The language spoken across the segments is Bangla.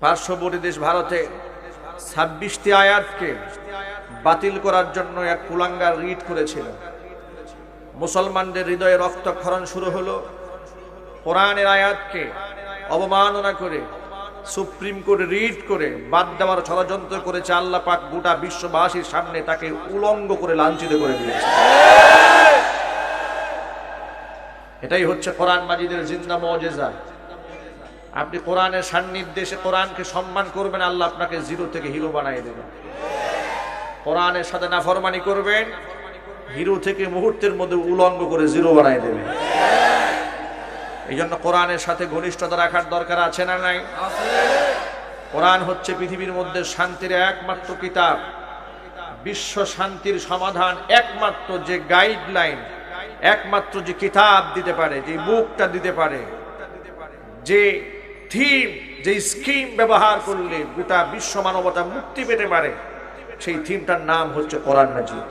পার্শ্ববর্তী দেশ ভারতে 26টি আয়াতকে বাতিল করার জন্য এক কুলাঙ্গার রিট করেছিল। মুসলমানদের হৃদয়ে রক্তক্ষরণ শুরু হলো। কোরআনের আয়াতকে অবমাননা করে সুপ্রিম কোর্টে রিট করে বাদ দেওয়ার ষড়যন্ত্র করেছে। আল্লাহ পাক গোটা বিশ্ববাসীর সামনে তাকে উলঙ্গ করে লাঞ্ছিত করে দিয়েছে। এটাই হচ্ছে কোরআন মাজিদের জিন্দা মুজিজা। আপনি কোরআনের সান্নিধ্যে এসে কোরআনকে সম্মান করবেন, আল্লাহ আপনাকে জিরো থেকে হিরো বানিয়ে দেবেন। কোরআনের সাথে নাফরমানি করবেন, হিরো থেকে মুহূর্তের মধ্যে উলঙ্গ করে জিরো বানিয়ে দেবেন। এই জন্য কোরআনের সাথে ঘনিষ্ঠতা রাখার দরকার আছে না নাই? কোরআন হচ্ছে পৃথিবীর মধ্যে শান্তির একমাত্র কিতাব, বিশ্ব শান্তির সমাধান একমাত্র যে গাইডলাইন, একমাত্র যে কিতাব দিতে পারে, যে বুকটা দিতে পারে, যে থিম, যে স্কিম ব্যবহার করলে গোটা বিশ্ব মানবতা মুক্তি পেতে পারে, সেই থিমটার নাম হচ্ছে কোরআন মাজিদ।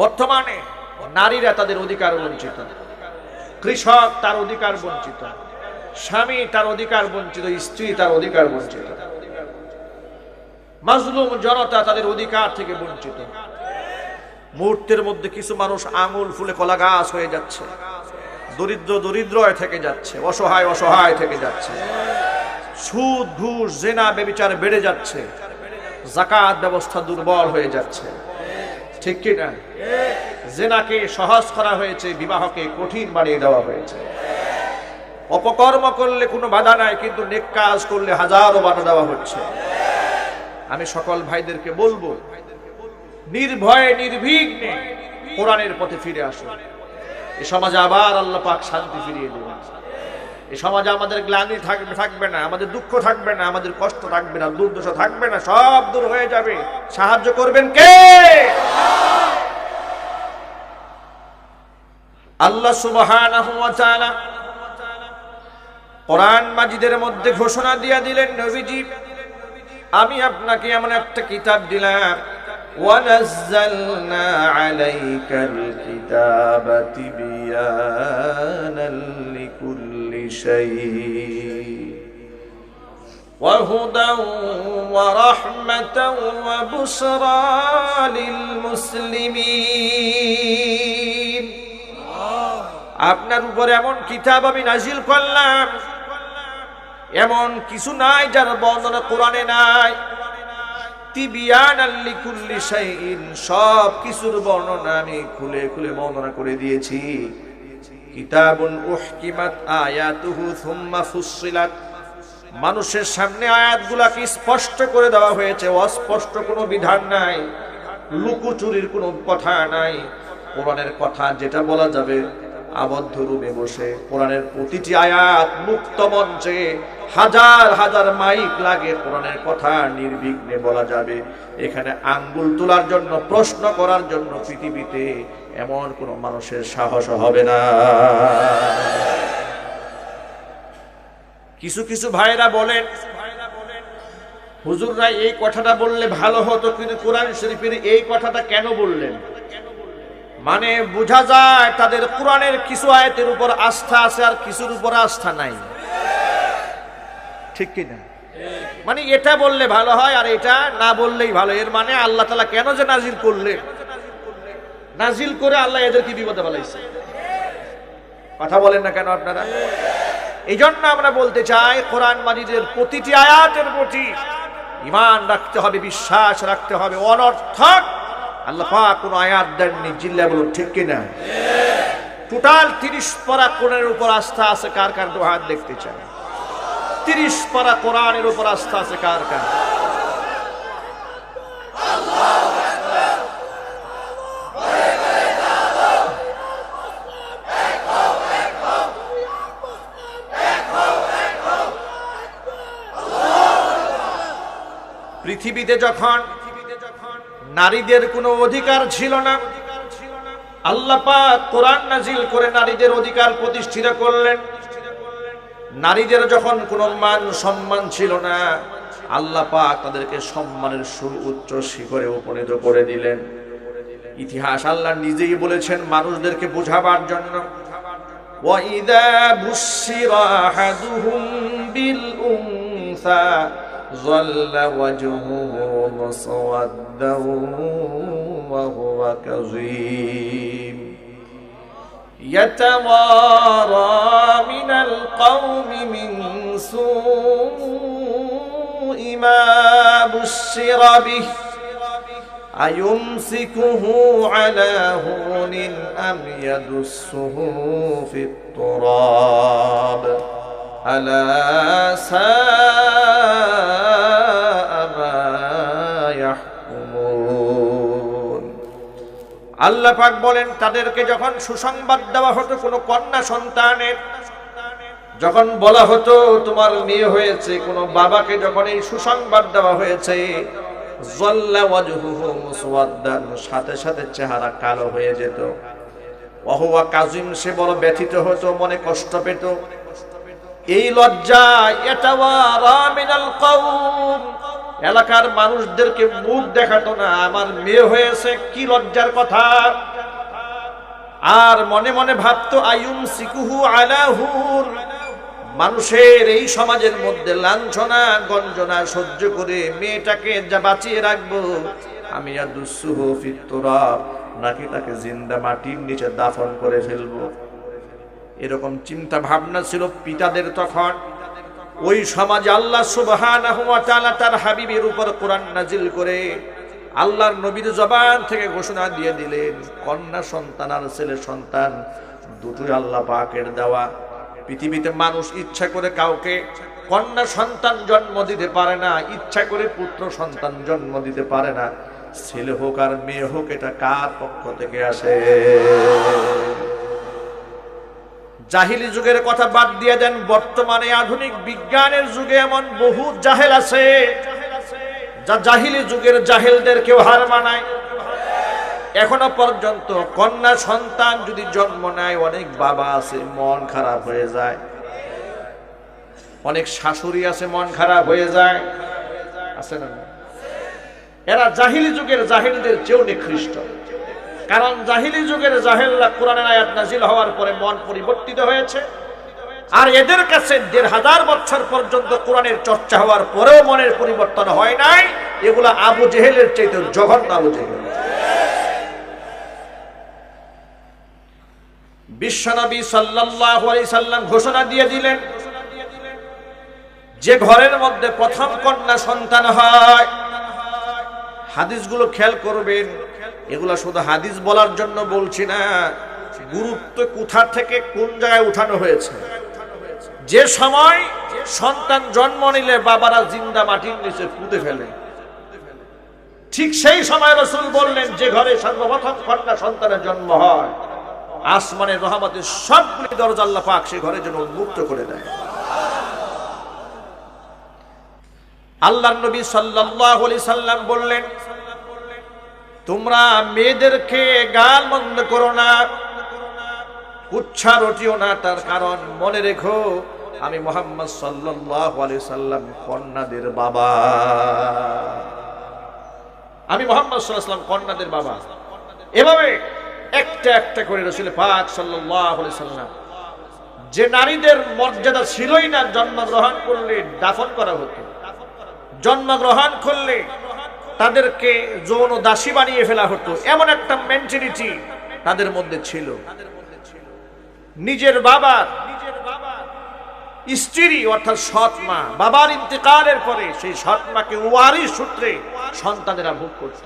বর্তমানে নারীরা তাদের অধিকার বঞ্চিত, কৃষক তার অধিকার বঞ্চিত, স্বামী তার অধিকার বঞ্চিত, স্ত্রী তার অধিকার বঞ্চিত, মাজলুম জনতা তাদের অধিকার থেকে বঞ্চিত। মুহূর্তের মধ্যে কিছু মানুষ আঙুল ফুলে কলা গাছ হয়ে যাচ্ছে, দরিদ্র দরিদ্র থেকে যাচ্ছে, অসহায় অসহায় থেকে যাচ্ছে, সুদ ঘুষ জেনা ব্যভিচার বেড়ে যাচ্ছে, যাকাত ব্যবস্থা দুর্বল হয়ে যাচ্ছে। ঠিক কি না? জেনাকে সহজ করা হয়েছে, বিবাহকে কঠিন বানিয়ে দেওয়া হয়েছে। অপকর্ম করলে কোনো বাধা নাই, কিন্তু নেক কাজ করলে হাজারো বাধা দেওয়া হচ্ছে। আমি সকল ভাইদেরকে বলবো, নির্ভয়ে নির্বিঘ্নে কোরআনের পথে ফিরে আসুন। এই সমাজে আবার আল্লাহ পাক শান্তি ফিরিয়ে দেবেন। এই সমাজে আমাদের গ্লানি থাকবে না, আমাদের দুঃখ থাকবে না, আমাদের কষ্ট থাকবে না, দুর্দশা থাকবে না, সব দূর হয়ে যাবে। সাহায্য করবেন কে? আল্লাহ সুবহানাহু ওয়া তাআলা কোরআন মাজিদের মধ্যে ঘোষণা দিয়ে দিলেন, নবীজি আমি আপনাকে এমন একটা কিতাব দিলাম, وَنَزَّلْنَا عَلَيْكَ الْكِتَابَ تِبْيَانًا لِكُلِّ شَيْءٍ وَهُدًى وَرَحْمَةً وَبُشْرَى لِلْمُسْلِمِينَ। আপনার উপর এমন কিতাব আমি নাজিল করলাম, এমন কিছু নাই যার বর্ণনা কোরআনে নাই। তিবিয়ানাল লিকুল্লি শাইইন, সব কিছুর বর্ণনা আমি খুলে খুলে বর্ণনা করে দিয়েছি। কিতাবুন উহকিমাত আয়াতুহু সুম্মা ফুসসিলাত, মানুষের সামনে আয়াতগুলোকে স্পষ্ট করে দেওয়া হয়েছে, অস্পষ্ট কোনো বিধান নাই, লুকোচুরির কোনো কথা নাই। কোরআনের কথা যেটা বলা যাবে আবদ্ধ রূপে বসে, কোরআনের প্রতিটি আয়াত মুক্ত মঞ্চে হাজার হাজার মাইক লাগে, কোরআনের কথা নির্বিঘ্নে বলা যাবে। এখানে আঙ্গুল তোলার জন্য, প্রশ্ন করার জন্য পৃথিবীতে এমন কোন মানুষের সাহস হবে না। কিছু কিছু ভাইরা বলেন, হুজুররা এই কথাটা বললে ভালো হতো, কিন্তু কোরআন শরীফের এই কথাটা কেন বললেন? মানে বোঝা যায় তাদের কোরআনের কিছু আয়াতের উপর আস্থা আছে আর কিছুর উপর আস্থা নাই। ঠিক কিনা? মানে এটা বললে ভালো হয় আর এটা না বললেই ভালো। এর মানে আল্লাহ তাআলা কেন যে নাজিল করলেন, নাজিল করে আল্লাহ এদেরকে বিপদে ফেলাইছে। কথা বলেন না কেন আপনারা? এই জন্য আমরা বলতে চাই, কোরআন মাজিদের প্রতিটি আয়াতের প্রতি ঈমান রাখতে হবে, বিশ্বাস রাখতে হবে। অনর্থক আল্লাহ পাক কোন আয়াত দেননি, জিল্লা বলুন ঠিক কিনা? টোটাল 30 পারা কোরআনের উপর আস্থা আছে কার কার? দু হাত দেখতে চাই। 30 পারা কোরআনের উপর আস্থা আছে কার কার? পৃথিবীতে যখন নারীদের কোনো অধিকার ছিল না, আল্লাহ পাক কোরআন নাজিল করে নারীদের অধিকার প্রতিষ্ঠিত করলেন। নারীদের যখন কোনো মান সম্মান ছিল না, আল্লাহ পাক তাদেরকে সম্মানের সুউচ্চ শিখরে উপনীত করে দিলেন। ইতিহাস আল্লাহ নিজেই বলেছেন মানুষদেরকে বোঝাবার জন্য, ওয়াইদা বুশিরা আহাদুহুম بالأنثى ظل وجهه مسودا وهو كظيم يتوارى من القوم من سوء ما بشر به أيمسكه على هون أم يدسه في التراب ألا ساء ما يحكمون আল্লাহ পাক বলেন তাদেরকে যখন সুসংবাদ দেওয়া হতো কোনো কন্যা সন্তানের, যখন বলা হতো তোমার মেয়ে হয়েছে, কোনো বাবাকে যখন এই সুসংবাদ দেওয়া হয়েছে, যাল্লা ওয়াজহুহু মুসওয়াদ্দান, সাথে সাথে চেহারা কালো হয়ে যেত। ওয়া হুয়া কাযিম, সে বড় ব্যথিত হতো, মনে কষ্ট পেত। এই লজ্জা ইয়াতাওয়ারা মিনাল কওম, এলাকার মানুষদেরকে মুখ দেখাতো না, আমার মেয়ে হয়েছে, কি লজ্জার কথা। আর মনে মনে ভাবতো আয়ুমসিকুহু আলা হুন, মানুষের এই সমাজের মধ্যে লাঞ্ছনা গঞ্জনা সহ্য করে মেয়েটাকে যা বাঁচিয়ে রাখবো, আমি ইয়াদুসুহু ফিত তুরাব, নাকি তাকে জিন্দা মাটির নিচে দাফন করে ফেলবো। এরকম চিন্তা ভাবনা ছিল পিতাদের তখন। ওই সমাজে আল্লাহ সুবহানাহু ওয়া তাআলা তার হাবিবের উপর কোরআন নাজিল করে আল্লাহর নবীর জবান থেকে ঘোষণা দিয়ে দিলেন, কন্যা সন্তান আর ছেলে সন্তান দুটোই আল্লাহ পাকের দেওয়া। পৃথিবীতে মানুষ ইচ্ছা করে কাউকে কন্যা সন্তান জন্ম দিতে পারে না, ইচ্ছা করে পুত্র সন্তান জন্ম দিতে পারে না। ছেলে হোক আর মেয়ে হোক, এটা কার পক্ষ থেকে আসে? জাহিলি যুগের কথা বাদ দিয়ে দেন, বর্তমানে আধুনিক বিজ্ঞানের যুগে এমন বহু জাহেল আছে যা জাহিলি যুগের জাহেলদের কেউ হার মানায়। এখনো পর্যন্ত কন্যা সন্তান যদি জন্ম নেয়, অনেক বাবা আছে মন খারাপ হয়ে যায়, অনেক শাশুড়ি আছে মন খারাপ হয়ে যায়, আছে না? এরা জাহিলি যুগের জাহেলদের চেয়েও নিকৃষ্ট। কারণ জাহিলি যুগের জাহেলরা কোরআনের আয়াত নাজিল হওয়ার পরে মন পরিবর্তিত হয়েছে, আর এদের কাছে ১৫০০ বছর পর্যন্ত কোরআনের চর্চা হওয়ার পরেও মনের পরিবর্তন হয় নাই। এগুলা আবু জেহেলের চাইতে জঘন্য আবু জেহেল। বিশ্বনবী সাল্লাল্লাহু আলাইহি সাল্লাম ঘোষণা দিয়ে দিলেন, যে ঘরের মধ্যে প্রথম কন্যা সন্তান হয়, হাদিসগুলো খেয়াল করবেন, এগুলা শুধু হাদিস বলার জন্য বলছি না, গুরুত্ব কোথা থেকে কোন জায়গায় উঠানো হয়েছে। যে সময় সন্তান জন্ম নিলে বাবারা জিন্দা মাটির নিচে পুঁতে ফেলে, ঠিক সেই সময় রাসূল বললেন, যে ঘরে সর্বপ্রথম কন্যা সন্তানের জন্ম হয়, আসমানের রহমতের সবগুলি দরজা আল্লাহ পাক সেই ঘরের জন্য উন্মুক্ত করে দেয়। আল্লাহর নবী সাল্লাল্লাহু আলাইহি সাল্লাম বললেন, তোমরা মেয়েদেরকে গাল মন্দ করো না, উচ্ছা রটিও না, তার কারণ মনে রেখো আমি মুহাম্মদ সাল্লাল্লাহু আলাইহি সাল্লাম কন্যাদের বাবা। আমি মুহাম্মদ সাল্লাল্লাহু আলাইহি সাল্লাম কন্যাদের বাবা। এভাবে একটা একটা করে রাসূল পাক সাল্লাল্লাহু আলাইহি সাল্লাম, যে নারীদের মর্যাদা ছিলই না, জন্মগ্রহণ করলে দাফন করা হতো, জন্মগ্রহণ করলে তাদেরকে যৌন দাসী বানিয়ে ফেলা হতো, এমন একটা মেন্টালিটি তাদের মধ্যে ছিল। নিজের বাবার স্ত্রী অর্থাৎ সৎ মা বাবার ইন্তেকালের পরে সেই সৎ মাকে ওয়ারিশ সূত্রে সন্তানেরা ভোগ করত।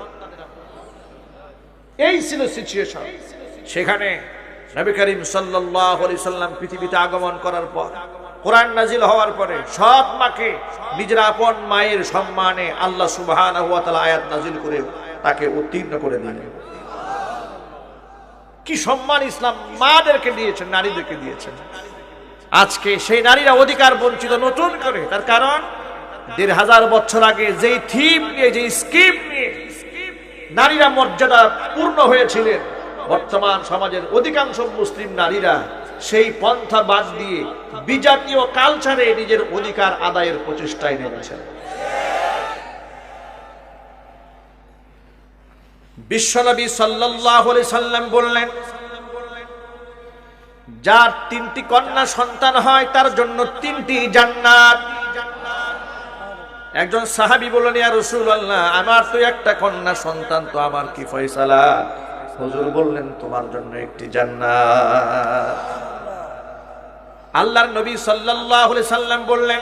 এই ছিল সিচুয়েশন। সেখানে নবী করিম সাল্লাল্লাহু আলাইহি সাল্লাম পৃথিবীতে আগমন করার পর, কোরআন নাজিল হওয়ার পরে সৎ মাকে নিজের আপন মায়ের সম্মানে আল্লাহ সুবহানাহু ওয়া তাআলা আয়াত নাজিল করে তাকে উত্তীর্ণ করে দিলেন। কি সম্মান ইসলাম মাদেরকে দিয়েছেন, নারীদেরকে দিয়েছেন। আজকে সেই নারীরা অধিকার বঞ্চিত নতুন করে। তার কারণ ১৫০০ বছর আগে যেই থিম নিয়ে, যে স্কিম নিয়ে নারীরা মর্যাদা পূর্ণ হয়েছিলেন, বর্তমান সমাজের অধিকাংশ মুসলিম নারীরা সেই পন্থা বাদ দিয়ে বিজাতীয় কালচারে নিজের অধিকার আদায়ের প্রচেষ্টায় নেমেছেন। বিশ্বনবী সাল্লাল্লাহু আলাইহি সাল্লাম বললেন, যার 3টি কন্যা সন্তান হয় তার জন্য 3টি জান্নাত। একজন সাহাবী বললেন, ইয়া রাসূলুল্লাহ, আমার তো একটা কন্যা সন্তান, তো আমার কি ফয়সালা? হুজুর বললেন, তোমার জন্য একটি জান্নাত। আল্লাহর নবী সাল্লাল্লাহু আলাইহি সাল্লাম বললেন,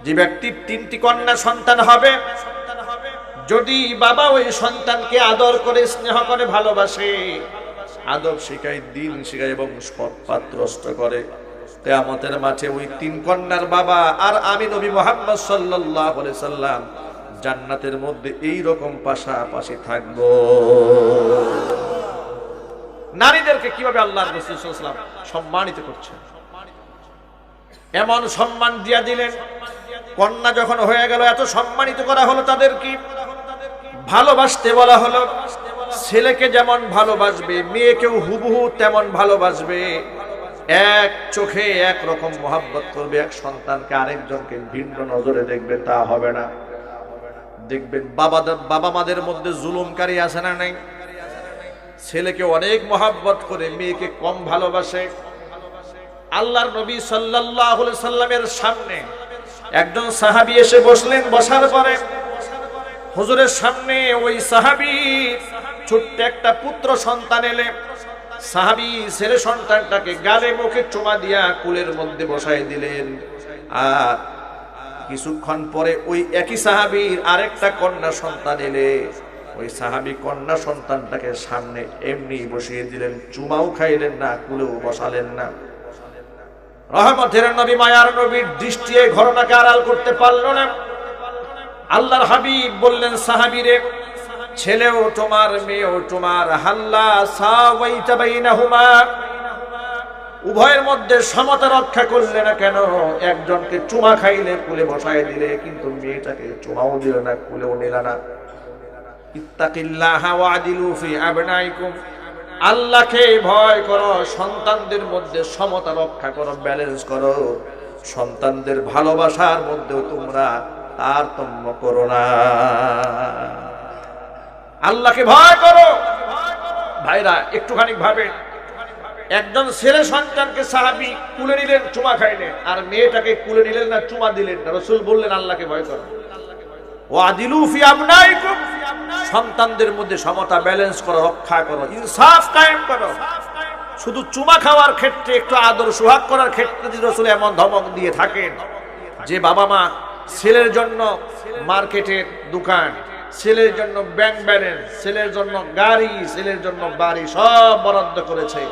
যে ব্যক্তির 3টি কন্যা সন্তান হবে, যদি বাবা ওই সন্তানকে আদর করে, স্নেহ করে, ভালোবাসে, আদব শিখায়, দিন শিখায় এবং সৎ পাত্রস্থ করে, কিয়ামতের মাঠে ওই 3 কন্যার বাবা আর আমি নবী মুহাম্মদ সাল্লাল্লাহু আলাইহি সাল্লাম জান্নাতের মধ্যে এই রকম পাশাপাশি থাকবো। নারীদেরকে কিভাবে আল্লাহর রাসূল সাল্লাল্লাহু আলাইহি ওয়াসাল্লাম সম্মানিত করছেন, এমন সম্মান দিয়া দিলেন। কন্যা যখন হয়ে গেল, এত সম্মানিত করা হলো, তাদেরকে ভালোবাসতে বলা হলো। ছেলেকে যেমন ভালোবাসবে, মেয়েকেও হুবহু তেমন ভালোবাসবে। এক চোখে এক রকম মহব্বত করবে। এক সন্তানকে আরেকজনকে ভিন্ন নজরে দেখবে, তা হবে না। দেখবেন বাবা মাদের মধ্যে জুলুমকারী আছে না নাই? ছেলেকে অনেক মহব্বত করে, মেয়েকে কম ভালোবাসে। আল্লাহর নবী সাল্লাল্লাহু আলাইহি সাল্লামের সামনে একজন সাহাবী এসে বসলেন। বসার পরে হুজুরের সামনে ওই সাহাবী ছোট্ট একটা পুত্র সন্তান এলে, সাহাবী ছেলে সন্তানটাকে গালে মুখে চুমা দিয়া কুলের মধ্যে বসাই দিলেন। আর কিছুক্ষণ পরে ওই একই সাহাবীর আরেকটা কন্যা সন্তান এলে, ওই সাহাবী কন্যা সন্তানটাকে সামনে এমনি বসিয়ে দিলেন, চুমাও খাইলেন না, কুলেও বসালেন না। রহমতের নবী, মায়ার নবীর দৃষ্টি এই ঘটনাকে আড়াল করতে পারল না। আল্লাহর হাবিব বললেন, সাহাবীরে, ছেলেও তোমার, মেয়েও তোমার, হাল্লা সাওয়াইতা বাইনাহুমা, উভয়ের মধ্যে সমতা রক্ষা করলে না কেন? একজনকে চুমা খাইলে, কুলে বসায় দিলে, কিন্তু মেয়েটাকে চুমাও দিল না, কুলেও নিল না। ইত্তাকিল্লাহা ওয়াদিলু ফি আবনাইকুম, আল্লাহকে ভয় করো, সন্তানদের মধ্যে সমতা রক্ষা করো, ব্যালেন্স করো। সন্তানদের ভালোবাসার মধ্যেও তোমরা তারতম্য করো না। আল্লাহকে ভয় করো। ভাইরা, একটুখানি ভাবেন, একজন ছেলে সন্তানকে সাহাবী কুলে নিলেন, চুমা খাইলেন, আর মেয়েটাকে কুলে নিলেন না, চুমা দিলেন না। রাসূল বললেন, আল্লাহকে ভয় করো। ওয়াদিলু ফি আবনাইকুম, সন্তানদের মধ্যে সমতা, ব্যালেন্স করো, রক্ষা করো, ইনসাফ কায়েম করো। শুধু চুমা খাওয়ার ক্ষেত্রে, একটু আদর সোহাগ করার ক্ষেত্রে যদি রাসূল এমন ধমক দিয়ে থাকেন, যে বাবা মা ছেলের জন্য মার্কেটের দোকান, ছেলের জন্য ব্যাংক ব্যালেন্স, ছেলের জন্য গাড়ি, ছেলের জন্য বাড়ি সব বরাদ্দ করেছে,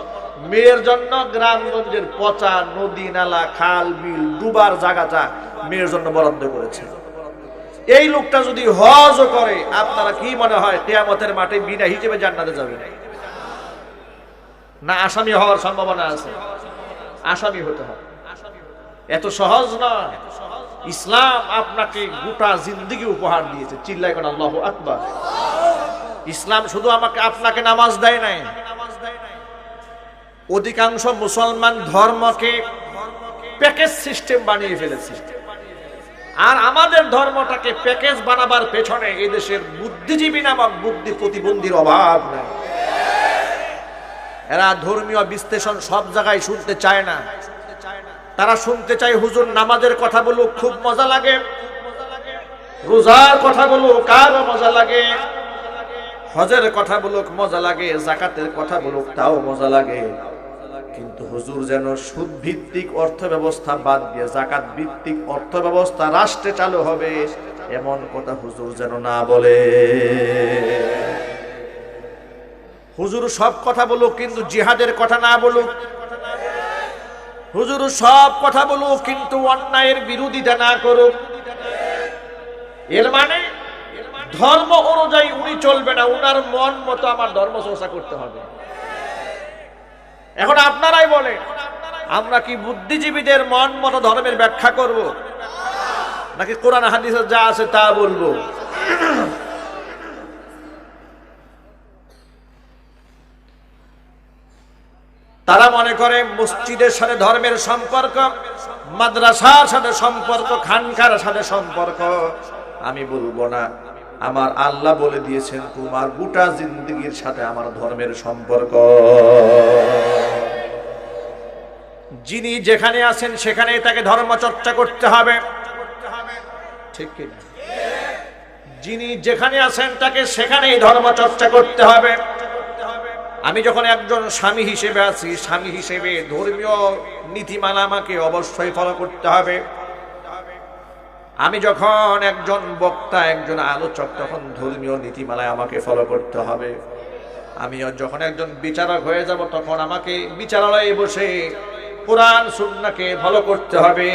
মেয়ের জন্য গ্রামগঞ্জের পচা নদী নালা, খাল বিল ডুবার জায়গাটা মেয়ের জন্য বরাদ্দ করেছে, এই লোকটা যদি হজও করে, আপনারা কি মনে হয় কিয়ামতের মাঠে বিনা হিসেবে জান্নাতে যাবে না আসামি হওয়ার সম্ভাবনা আছে? আসামি হতে হবে। এত সহজ নয়। ইসলাম আপনাকে গোটা জিন্দেগি উপহার দিয়েছে। চিল্লায় কোন আল্লাহু আকবার। ইসলাম শুধু আপনাকে নামাজ দেয় নাই, অধিকাংশ মুসলমান ধর্মকে প্যাকেজ সিস্টেম বানিয়ে ফেলেছে। আর আমাদের ধর্মটাকে প্যাকেজ বানাবার পেছনে এদেশের বুদ্ধিজীবী নামক বুদ্ধি প্রতিবন্ধীর অভাব নাই। এরা ধর্মীয় বিশ্লেষণ সব জায়গায় শুনতে চায় না। তারা শুনতে চায় হুজুর নামাজের কথা বলুক, খুব মজা লাগে, রোজার কথা বলুক কারও মজা লাগে, হজের কথা বলুক মজা লাগে, যাকাতের কথা বলুক তাও মজা লাগে। কিন্তু হুজুর যেন সুদ ভিত্তিক অর্থ ব্যবস্থা বাদ দিয়ে যাকাত ভিত্তিক অর্থ ব্যবস্থা রাষ্ট্রে চালু হবে, এমন কথা হুজুর যেন না বলে। হুজুর সব কথা বলুক কিন্তু জিহাদের কথা না বলুক। হুজুর সব কথা বলুক কিন্তু অন্যায়ের বিরোধিতা না করুক। এর মানে ধর্ম অনুযায়ী উনি চলবে না, উনার মন মতো আমার ধর্ম চর্চা করতে হবে। এখন আপনারাই বলেন, আমরা কি বুদ্ধিজীবীদের মন মতো ধর্মের ব্যাখ্যা করব, নাকি কোরআন হাদিসে যা আছে তা বলবো? তারা মনে করে মসজিদের সাথে ধর্মের সম্পর্ক, মাদ্রাসার সাথে সম্পর্ক, খানকার সাথে সম্পর্ক। আমি বলবো না, আমার আল্লাহ বলে দিয়েছেন তোমার গোটা জিন্দেগির সাথে আমার ধর্মের সম্পর্ক। যিনি যেখানে আছেন সেখানে তাকে ধর্ম চর্চা করতে হবে, ঠিক কিনা? যিনি যেখানে আছেন তাকে সেখানেই ধর্ম চর্চা করতে হবে। আমি যখন একজন স্বামী হিসেবে আছি, স্বামী হিসেবে ধর্মীয় নীতিমালা আমাকে অবশ্যই ফলো করতে হবে। আমি যখন একজন বক্তা, একজন আলোচক, তখন ধর্মীয় নীতিমালায় আমাকে ফলো করতে হবে। আমি যখন একজন বিচারক হয়ে যাব, তখন আমাকে বিচারালয়ে বসে কোরআন সুন্নাহকে ফলো করতে হবে।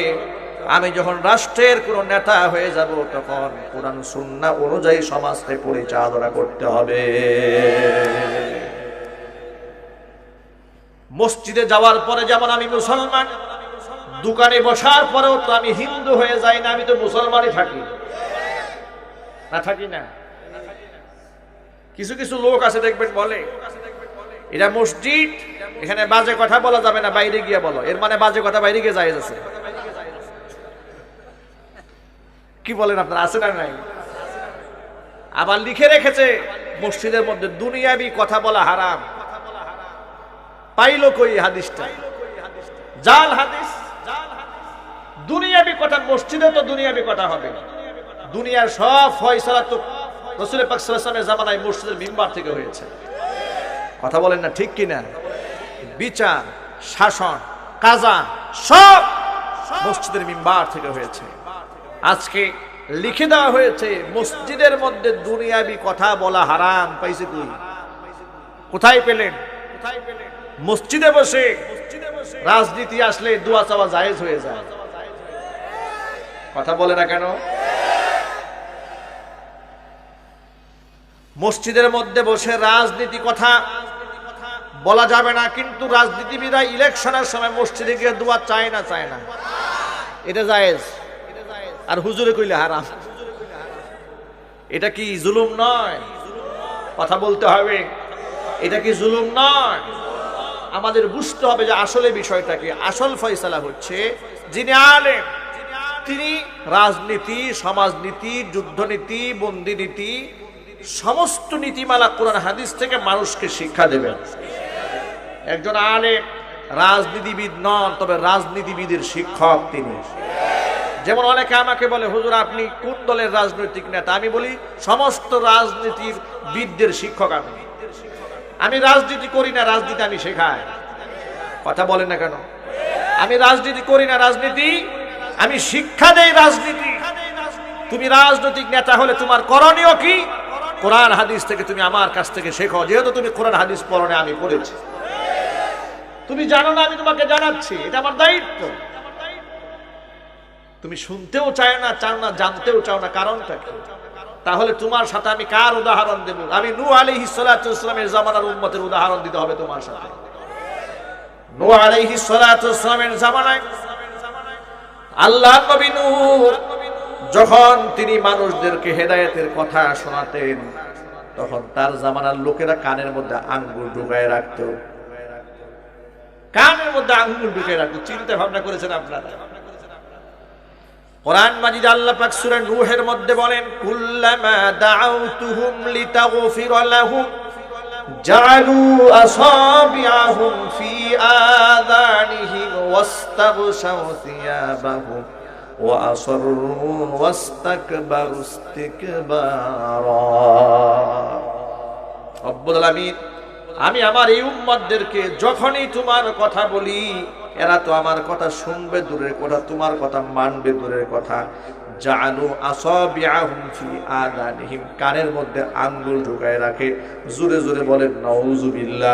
আমি যখন রাষ্ট্রের কোন নেতা হয়ে যাব, তখন কোরআন সুন্নাহ অনুযায়ী সমাজকে পরিচালনা করতে হবে। মসজিদে যাওয়ার পরে যেমন আমি মুসলমান, দোকানে বসার পরেও তো আমি হিন্দু হয়ে যাই না, আমি তো মুসলমানই থাকি, না থাকি না? কিছু কিছু লোক আছে দেখবেন বলে এটা মসজিদ, এখানে বাজে কথা বলা যাবে না, বাইরে গিয়ে বলো। এর মানে বাজে কথা বাইরে গিয়ে জায়েজ আছে। কি বলেন আপনারা, আছে না নাই? আবার লিখে রেখেছে মসজিদের মধ্যে দুনিয়াবি কথা বলা হারাম। পাইলো কই হাদিসটা? জাল হাদিস। দুনিয়াবি কথা মসজিদে তো দুনিয়াবি কথা হবে। দুনিয়ার সব ফয়সালা তো রাসূল পাক সাল্লাল্লাহু আলাইহি ওয়াসাল্লামের জামানায় মসজিদের মিম্বার থেকে হয়েছে। কথা বলেন না, ঠিক কিনা? বিচার, শাসন, কাজা সব মসজিদের মিম্বার থেকে হয়েছে। আজকে লিখে দেওয়া হয়েছে মসজিদের মধ্যে দুনিয়াবি কথা বলা হারাম। পাইছে কই? কোথায় পেলেন? মসজিদে বসে রাজনীতি আসলে দোয়া চাওয়া জায়েজ হয়ে যায়। কথা বলে না কেন? মসজিদের মধ্যে বসে রাজনীতি কথা বলা যাবে না, কিন্তু রাজনীতিবিদরা ইলেকশনের সময় মসজিদে গিয়ে দোয়া চায় না, চায় না, এটা জায়েজ। আর হুজুরে কইলে হারাম। এটা কি জুলুম নয়? কথা বলতে হবে, এটা কি জুলুম নয়? আমাদের বুঝতে হবে যে আসলে বিষয়টা কি। আসল ফয়সালা হচ্ছে যিনি আলেম, তিনি রাজনীতি, সমাজনীতি, যুদ্ধনীতি, বন্দিনীতি সমস্ত নীতিমালা কোরআন হাদিস থেকে মানুষকে শিক্ষা দেবেন। একজন আলেম রাজনীতিবিদ নন, তবে রাজনীতিবিদের শিক্ষক তিনি। যেমন অনেকে আমাকে বলে, হুজুর আপনি কোন দলের রাজনৈতিক নেতা? আমি বলি সমস্ত রাজনীতির বিদদের শিক্ষক আমি। আমি রাজনীতি করি না, রাজনীতি আমি শেখাই। কথা বলেন না কেন? আমি রাজনীতি করি না, রাজনীতি আমি শিক্ষা দেই। রাজনীতি, তুমি রাজনৈতিক নেতা হলে তোমার করণীয় কি? কোরআন হাদিস থেকে তুমি আমার কাছ থেকে শেখো। যেহেতু তুমি কোরআন হাদিস পড়ো না, আমি পড়েছি। তুমি জানো না, আমি তোমাকে জানাচ্ছি, এটা আমার দায়িত্ব। তুমি শুনতেও চাও না, জানতেও চাও না, কারণটা কি? তাহলে তোমার সাথে আমি কার উদাহরণ দেব? আমি নূহ আলাইহিস সালাতু ওয়াস সালামের জামানার উম্মতের উদাহরণ দিতে হবে তোমার সাথে। নূহ আলাইহিস সালাতু ওয়াস সালামের জামানায় আল্লাহ নবী নূহ যখন তিনি মানুষদেরকে হেদায়েতের কথা শোনাতেন, তখন তার জামানার লোকেরা কানের মধ্যে আঙ্গুল ঢুকায় রাখত। কানের মধ্যে আঙ্গুল ঢুকায় রাখত। চিন্তা ভাবনা করেছেন আপনারা? কোরআন মাজিদ আল্লাহ পাক সূরা নূহের মধ্যে বলেন, কুল্লামা দাআউতুহুম লিতাগফিরা লাহুম জাআলু আসাবিআহুম ফি আযানিহিম ওয়াস্তাগশাউ সিয়াবাহুম ওয়া আসররু ওয়াস্তাকবারু ইস্তিকবারা। রব্বুল আলামিন, আমি আমার এই উম্মতদেরকে যখনই তোমার কথা বলি, এরা তো আমার কথা শুনবে দূরের কথা, তোমার কথা মানবে দূরের কথা। জাআলু আসাবিআহুম ফি আযানিহিম, কানের মধ্যে আঙ্গুল ঢুকায় রাখে। জোরে জোরে বলেন নাউযুবিল্লাহ।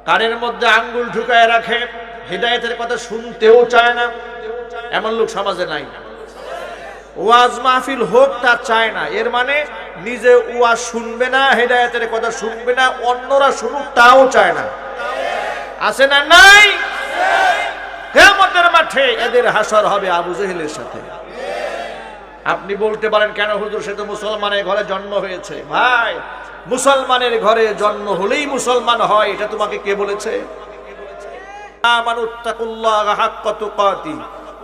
কানের মধ্যে আঙ্গুল ঢুকায় রাখে, হেদায়েতের কথা শুনতেও চায় না। এমন লোক সমাজে নাই। ওয়াজ মাহফিল হোক তা চায় না। এর মানে নিজে ওয়াজ শুনবে না, হেদায়েতের কথা শুনবে না, অন্যরা শুনুক তাও চায় না। আছে না নাই? কিয়ামতের মাঠে এদের হাসর হবে আবু জেহেলের সাথে। আপনি বলতে পারেন, কেন হুজুর, সে তো মুসলমানের ঘরে জন্ম হয়েছে। ভাই, মুসলমানের ঘরে জন্ম হলেই মুসলমান হয়, এটা তোমাকে কে বলেছে? আমানুত্তাকুল্লাহা হাক্কা তুকাতি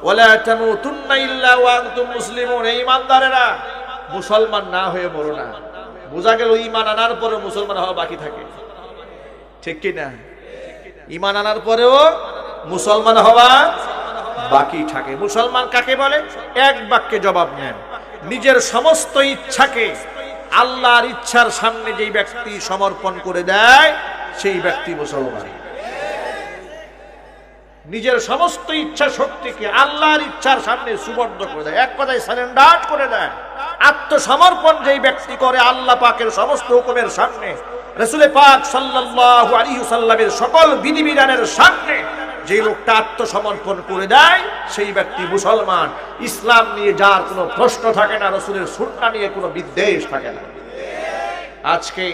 ওয়ালা তামুতুন্না ইল্লা ওয়া আনতুম মুসলিমুন। এই ইমানদারেরা, মুসলমান না হয়ে মরো না। বোঝা গেল ঈমান আনার পরে মুসলমান হওয়া বাকি থাকে, ঠিক কি না? ঈমান আনার পরেও মুসলমান হওয়া বাকি থাকে। মুসলমান কাকে বলে? এক বাক্যে জবাব নেন, নিজের সমস্ত ইচ্ছাকে আল্লাহর ইচ্ছার সামনে যেই ব্যক্তি সমর্পণ করে দেয় সেই ব্যক্তি মুসলমান। নিজের সমস্ত ইচ্ছা শক্তিকে আল্লাহর ইচ্ছার সামনে সুবর্ণ করে দেয়, এক কথায় সারেন্ডার করে দেয়। আত্মসমর্পণ যেই ব্যক্তি করে আল্লাহ পাকের সমস্ত হুকুমের সামনে, রাসূল পাক সাল্লাল্লাহু আলাইহি ওয়াসাল্লামের সকল বিধিবিধানের সামনে যে লোকটা আত্মসমর্পণ করে দেয় সেই ব্যক্তি মুসলমান। ইসলাম নিয়ে যার কোনো প্রশ্ন থাকে না, রাসূলের সুন্নাহ নিয়ে কোনো বিদ্বেষ থাকে না। আজকে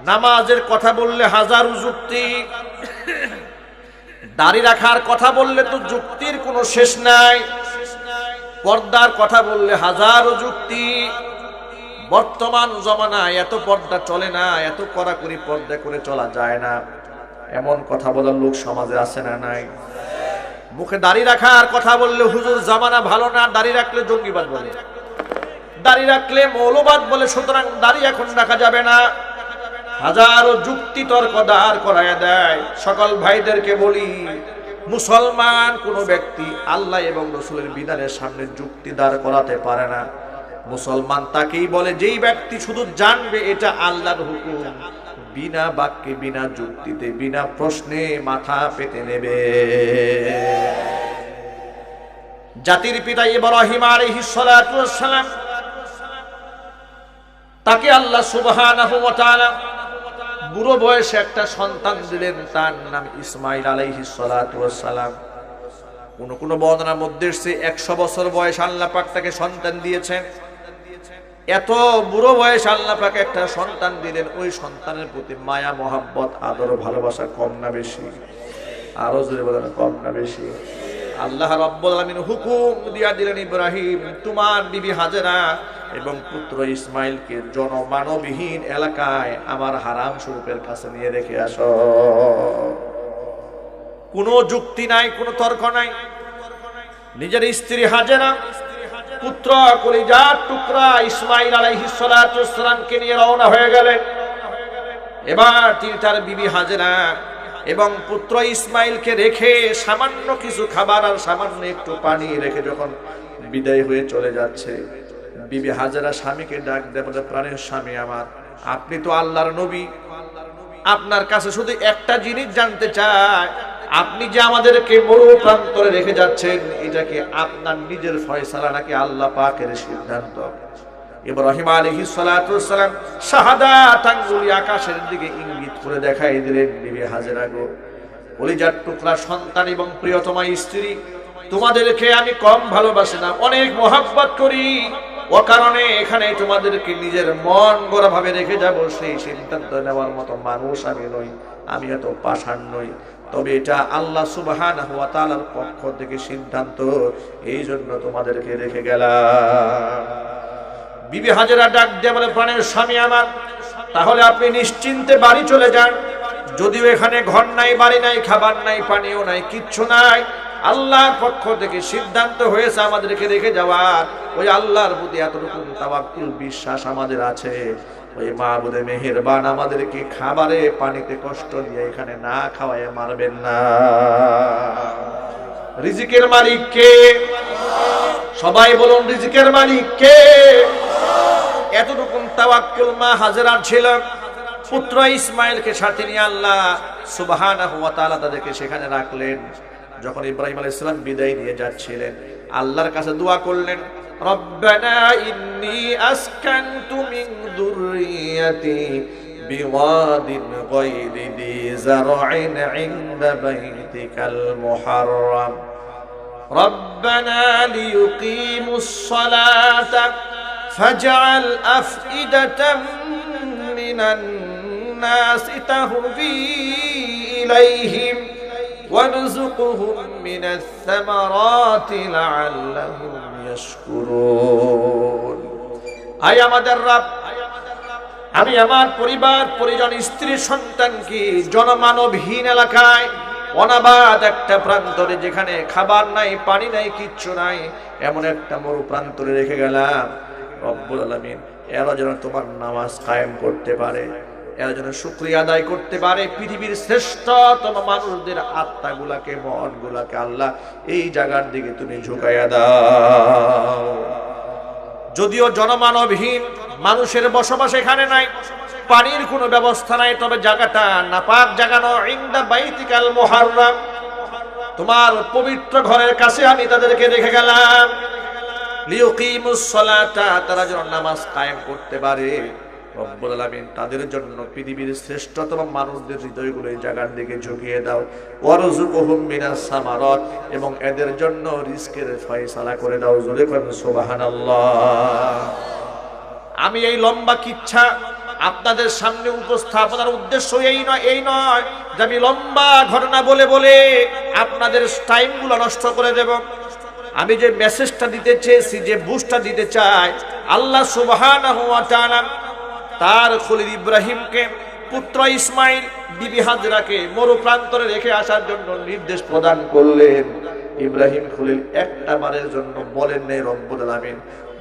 নামাজের কথা বললে হাজারো যুক্তি, দাড়ি রাখার কথা বললে তো যুক্তির কোনো শেষ নাই, পর্দার কথা বললে হাজারো যুক্তি। বর্তমান জমানায় এত পর্দা চলে না, এত কড়াকড়ি পর্দা করে চলা যায় না, এমন কথা বলার লোক সমাজে আছে না নাই? মুখে দাড়ি রাখার কথা বললে হুজুর জামানা ভালো না, দাড়ি রাখলে জঙ্গিবাদ বলে, দাড়ি রাখলে মৌলবাদ বলে, সুতরাং দাড়ি এখন রাখা যাবে না। হাজারো যুক্তি তর্ক দাঁড় করায় দেয়। সকল ভাইদেরকে বলি, মুসলমান কোন ব্যক্তি আল্লাহ এবং রাসূলের বিধানের সামনে যুক্তি দাঁড় করাতে পারে না। মুসলমান তাকেই বলে যেই ব্যক্তি শুধু জানবে এটা আল্লাহর হুকুম, বিনা বাক্যে, বিনা যুক্তিতে, বিনা প্রশ্নে মাথা পেতে নেবে। জাতির পিতা ইব্রাহিম আলাইহিস সালাতু ওয়াস সালাম, তাকে আল্লাহ সুবহানাহু ওয়া তাআলা বুড়ো বয়সে একটা সন্তান দিলেন, তার নাম ইসমাঈল আলাইহিস সালাতু ওয়াস সালাম। কোন বর্ণনার মধ্যে এসেছে 100 বছর বয়স আল্লাহ পাক তাকে সন্তান দিয়েছেন। এত বুড়ো বয়স আল্লাহ পাক একটা সন্তান দিলেন, ওই সন্তানের প্রতি মায়া মহব্বত আদর ভালোবাসা কম না বেশি? আরো জোরে বলেন, কম না বেশি? আল্লাহ রাব্বুল আলামিন হুকুম দিয়া দিলেন, ইব্রাহিম তোমার বিবি হাজেরা এবং পুত্র ইসমাইলকে জনমানবহীন এলাকায় আমার হারাম শরীফের কাছে নিয়ে রেখে আসো। কোনো যুক্তি নাই, কোনো তর্ক নাই। নিজের স্ত্রী হাজেরা, পুত্র কলিজার টুকরা ইসমাইল আলাইহিস সালাতু ওয়াস সালামকে নিয়ে রওনা হয়ে গেলেন। এবার তিনি তার বিবি হাজেরা এবং পুত্র ইসমাইলকে রেখে সামান্য কিছু খাবার আর সামান্য একটু পানি রেখে যখন বিদায় হয়ে চলে যাচ্ছে, বিবি হাজেরা স্বামীকে ডাক দেয়, বলে প্রাণের স্বামী আমার, আপনি তো আল্লাহর নবী, আপনার কাছে শুধু একটা জিনিস জানতে চাই, আপনি যে আমাদেরকে মরু প্রান্তরে রেখে যাচ্ছেন, এটা কি আপনার নিজের ফয়সালা নাকি আল্লাহ পাকের সিদ্ধান্ত? ইব্রাহিম আলাইহিস সালাতু ওয়াস সালাম শাহাদাত আঙ্গুলি আকাশের দিকে ইঙ্গিত করে দেখাই দিলেন, বিবি হাজেরা গো, কলিজার টুকরা সন্তান এবং প্রিয়তমা স্ত্রী, তোমাদেরকে আমি কম ভালোবাসি না, অনেক মহব্বত করি। ও কারণে এখানে তোমাদেরকে নিজের মন গড়া ভাবে রেখে যাব, সেই সিদ্ধান্ত নেওয়ার মতো মানুষ আমি নই, আমি এত পাষাণ নই। তবে এটা আল্লাহ সুবহানাহু ওয়া তাআলার পক্ষ থেকে সিদ্ধান্ত, এই জন্য তোমাদেরকে রেখে গেলাম। বিবি হাজেরা ডাক দিয়ে বলে, প্রাণের স্বামী আমার, তাহলে আপনি নিশ্চিন্তে বাড়ি চলে যান। যদিও এখানে ঘর নাই, বাড়ি নাই, খাবার নাই, পানিও নাই, কিচ্ছু নাই, আল্লাহর পক্ষ থেকে সিদ্ধান্ত হয়েছে আমাদেরকে রেখে যাওয়ার। ওই আল্লাহর প্রতি এতটুকু তাওয়াক্কুল বিশ্বাস আমাদের আছে, ওই মাবুদে মেহেরবান আমাদেরকে খাবারে পানিতে কষ্ট দিয়ে এখানে না খাওয়ায় মারবেন না। রিজিকের মালিক কে? সবাই বলুন, রিজিকের মালিক কে? এতটুকু তাওয়াক্কুল মা হাজেরার ছিল। পুত্র ইসমাইলকে সাথে নিয়ে আল্লাহ সুবহানাহু ওয়া তাআলা তাদেরকে সেখানে রাখলেন। যখন ইব্রাহিম আলাইহিস সালাম বিদায় নিয়ে যাচ্ছিলেন, আল্লাহর কাছে দোয়া করলেন, রব্বানা ইন্নী আসকানতু মিন যুররিয়াতি বিওয়াদিন গায়রি যি যার'ইন ইনদা বাইতিকাল মুহাররাম রব্বানা লিয়ুকিমুস সালাতা ফাজআল আফইদাতাম মিনান নাসি তাহবি ইলাইহিম وارزقهم من الثمرات لعلهم يشكرون। আয় আমাদের রব, আমি আমার পরিবার পরিজন স্ত্রী সন্তানকে জনমানবহীন এলাকায় অনাবাদ একটা প্রান্তরে, যেখানে খাবার নাই, পানি নাই, কিচ্ছু নাই, এমন একটা মরু প্রান্তরে রেখে গেলাম। রব্বুল আলামিন এরা যেন তোমার নামাজ কায়েম করতে পারে, এরা যেন শুকরিয়া আদায় করতে পারে। পৃথিবীর শ্রেষ্ঠতম মানুষদের আত্মাগুলাকে, মনগুলাকে আল্লাহ এই জায়গার দিকে তুমি ঝুঁকাইয়া দাও। যদিও জনমানবহীন, মানুষের বসবাস এখানে নাই, পানির কোনো ব্যবস্থা নাই, তবে জায়গাটা নাপাক জায়গা নয়। ইনদা বাইতিকাল মুহাররাম, তোমার পবিত্র ঘরের কাছে আমি তাদেরকে রেখে গেলাম। লিয়ুকিমুস সালাতা, তারা যেন নামাজ কায়েম করতে পারে। রব্বুল আলামিন তাদের জন্য পৃথিবীর শ্রেষ্ঠতম মানুষদের হৃদয়গুলো এই জায়গার দিকে ঝুঁকিয়ে দাও। ওয়ারযুকহুম মিনাস সামারাত, এবং এদের জন্য রিজকের ফয়সালা করে দাও। জোরে বলেন সুবহানাল্লাহ। আমি এই লম্বা কিচ্ছা আপনাদের সামনে উপস্থাপনার উদ্দেশ্য এই নয় যে আমি লম্বা ঘটনা বলে বলে আপনাদের টাইমগুলো নষ্ট করে দেব। আমি যে মেসেজটা দিতে চেয়েছি, যে বুস্টটা দিতে চাই, আল্লাহ সুবহানাহু ওয়া তাআলা তার খলিল ইব্রাহিমকে, পুত্র ইসমাইল, বিবি হাজরাকে মরু প্রান্তরে রেখে আসার জন্য নির্দেশ প্রদান করলেন। ইব্রাহিম খলিল একটা বারের জন্য বলেন নাই রব্বুল আলামিন,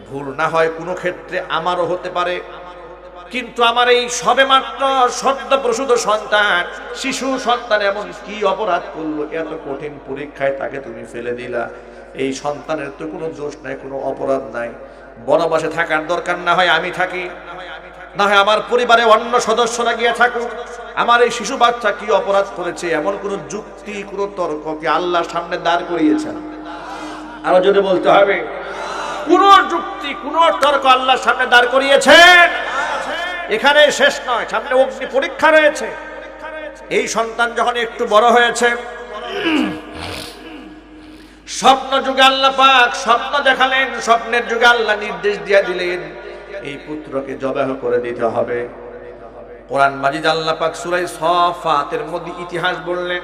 ভুল না হয় কোনো ক্ষেত্রে আমারও হতে পারে, কিন্তু আমার এই সবেমাত্র সদ্য প্রসূত সন্তান, শিশু সন্তান এমন কি অপরাধ করলো, এত কঠিন পরীক্ষায় তাকে তুমি ফেলে দিলা। এই সন্তানের তো কোনো দোষ নাই, কোনো অপরাধ নাই। বনবাসে থাকার দরকার, না হয় আমি থাকি, না হয় আমার পরিবারে অন্য সদস্যরা গিয়ে থাকুক। আমার এই শিশু বাচ্চা কি অপরাধ করেছে, এমন কোন যুক্তি, কোন তর্ক কি আল্লাহর সামনে দাঁড় করিয়েছেন? আরো যদি বলতে হবে, কোন যুক্তি, কোন তর্ক আল্লাহর সামনে দাঁড় করিয়েছেন? এখানে শেষ নয়, সামনে অগ্নি পরীক্ষা রয়েছে। এই সন্তান যখন একটু বড় হয়েছে, স্বপ্ন যুগে আল্লাহ পাক স্বপ্ন দেখালেন, স্বপ্নের যুগে আল্লাহ নির্দেশ দিয়ে দিলেন এই পুত্রকে জবাহ করে দিতে হবে। কোরআন মাজিদ আল্লাহ পাক সূরা সাফাতের মধ্যে ইতিহাস বললেন,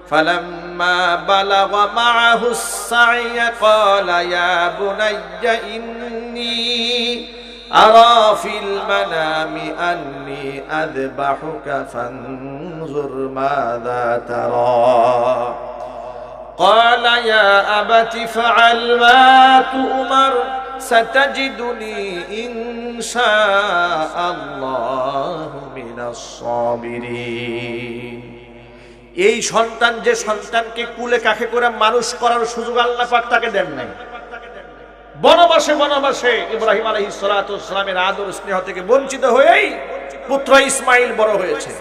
ফালাম্মা বালাগা মাআহুস সা'য়া ক্বালা ইয়া বুনাইয়া ইন্নী আরা ফিল মানামি আন্নী আযবাহুকা ফানজুর মাযা তারা قال يا أبت فعل ما تؤمر ستجدني إن شاء الله من الصابرين। এই সন্তান, যে সন্তানকে কুলে কাখে করে মানুষ করার সুযোগ আল্লাহ পাক তাকে দেন নাই, বনবাসে ইব্রাহিম আলাইহিস সালাতু ওয়াস সালামের আদর স্নেহ থেকে বঞ্চিত হয়েই পুত্র ইসমাইল বড় হয়েছে।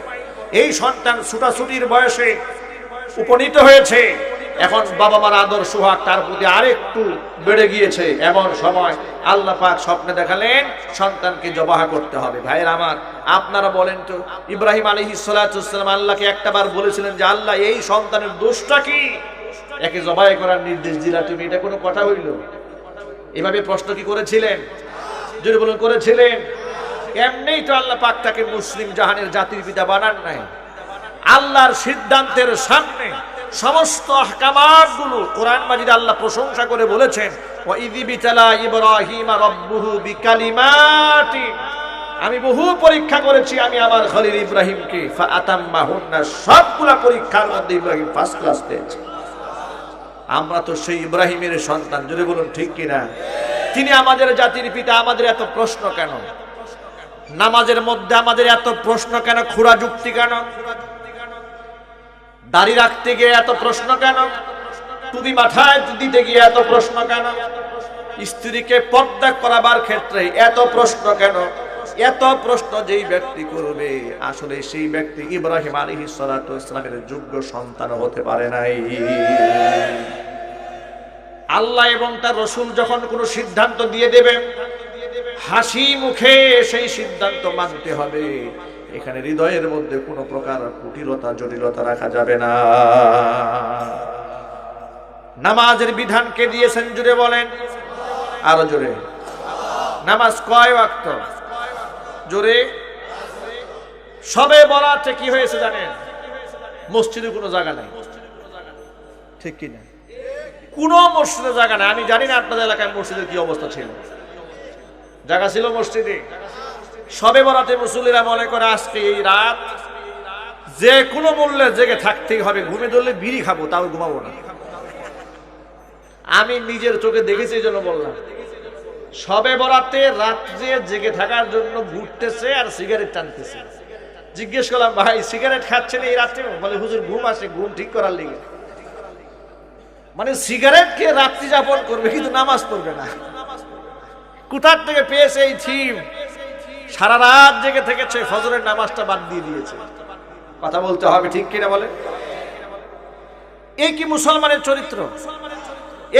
এই সন্তান ছুটাছুটির বয়সে উপনীত হয়েছে। এখন বাবা মার আদর সোহাগ তার প্রতি আরেকটু বেড়ে গিয়েছে। এমন সময় আল্লাহ পাক স্বপ্নে দেখালেন সন্তানকে জবাহ করতে হবে। ভাইয়ের আমার, আপনারা বলেন তো, ইব্রাহিম আলাইহিস সালাতু ওয়াস সালাম আল্লাহকে একটাবার বলেছিলেন যে আল্লাহ এই সন্তানের দোষটা কি, একে জবাহ করার নির্দেশ দিলা তুমি, এটা কোনো কথা হইল? এভাবে প্রশ্ন কি করেছিলেন? যদি বলেন করেছিলেন। এমনিই তো আল্লাহ পাক তাকে মুসলিম জাহানের জাতির পিতা বানান নাই। আল্লাহর সিদ্ধান্তের সামনে সমস্ত আহকামাতগুলো কোরআন মাজিদে আল্লাহ প্রশংসা করে বলেছেন, ওয়া ইযি বিতালা ইব্রাহিমা রাব্বুহু বিকালিমাতিন, আমি বহু পরীক্ষা করেছি আমি আমার খলিল ইব্রাহিমকে, ফাআতাম্মাহুন্না, সবগুলা পরীক্ষার মধ্যে ইব্রাহিম ফার্স্ট ক্লাস পেয়েছে। আমরা তো সেই ইব্রাহিমের সন্তান, যদি বলুন ঠিক কিনা? তিনি আমাদের জাতির পিতা। আমাদের এত প্রশ্ন কেন? নামাজের মধ্যে আমাদের এত প্রশ্ন কেন? খুরা যুক্তি কেন? দাড়ি রাখতে গিয়ে এত প্রশ্ন কেন? টুপি মাথায় দিতে গিয়ে এত প্রশ্ন কেন? স্ত্রীকে পর্দা করাবার ক্ষেত্রে এত প্রশ্ন কেন? এত প্রশ্ন যেই ব্যক্তি করবে, আসলে সেই ব্যক্তি ইব্রাহিম আলাইহিস সালাতু ওয়াস সালামের যোগ্য সন্তান হতে পারে নাই। আল্লাহ এবং তার রাসূল যখন কোনো সিদ্ধান্ত দিয়ে দেবেন, হাসি মুখে সেই সিদ্ধান্ত মানতে হবে। এখানে হৃদয়ের মধ্যে কোনো প্রকার কুটিলতা, জটিলতা রাখা যাবে না। নামাজের বিধান কে দিয়েছেন জুড়ে বলেন, আরো জোরে। নামাজ কয় ওয়াক্ত? জোরে। সবে বরাতে কি হয়েছে জানেন? মসজিদে কোনো জায়গা নাই, ঠিক কিনা? কোনো মসজিদে জায়গা নাই। আমি জানি না আপনাদের এলাকায় মসজিদের কি অবস্থা ছিল। জায়গা ছিল মসজিদে। সবে বরাতে মুসল্লিরা মনে করে আজকে এই রাত যে কোনো মূল্যে জেগে থাকতেই হবে, ঘুমে ধরলে বিড়ি খাবো, তাও ঘুমাবো না। আমি নিজের চোখে দেখেছি, এই জন্য বললাম। সবে বরাতে রাত্রে জেগে থাকার জন্য ঘুরতেছে আর সিগারেট টানতেছে। জিজ্ঞেস করলাম, ভাই সিগারেট খাচ্ছেন এই রাত্রে? বলে হুজুর ঘুম আসে, ঘুম ঠিক করার লিগে। মানে সিগারেট খেয়ে রাত্রি যাপন করবে কিন্তু নামাজ পড়বে না। কোথার থেকে পেয়েছে এই থিম? সারা রাত জেগে থেকেছে, ফজরের নামাজটা বাদ দিয়ে দিয়েছে। কথা বলতে হবে, ঠিক কিনা বলে? এই কি মুসলমানের চরিত্র?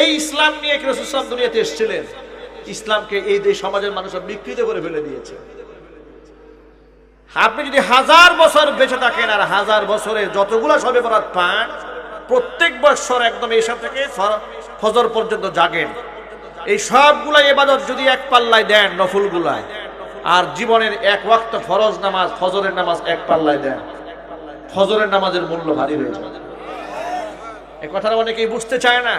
এই ইসলাম নিয়ে কি রাসূল সাল্লাল্লাহু আলাইহি ওয়াসাল্লাম দুনিয়াতে এসেছিলেন? ইসলামকে এই যে সমাজের মানুষ বিকৃত করে ফেলে দিয়েছে। আপনি যদি 1000 বছর বেঁচে থাকেন আর 1000 বছরে যতগুলা শবে বরাত পান, প্রত্যেক বছর একদম এসব থেকে ফজর পর্যন্ত জাগেন, এই সবগুলা ইবাদত যদি এক পাল্লায় দেন নফলগুলায়, আর জীবনের এক ওয়াক্ত ফরজ নামাজ ফজরের নামাজ এক পাল্লায় দেন, ফজরের নামাজের মূল্য ভারী হয়ে যাবে। এই কথাটা অনেকেই বুঝতে চায় না।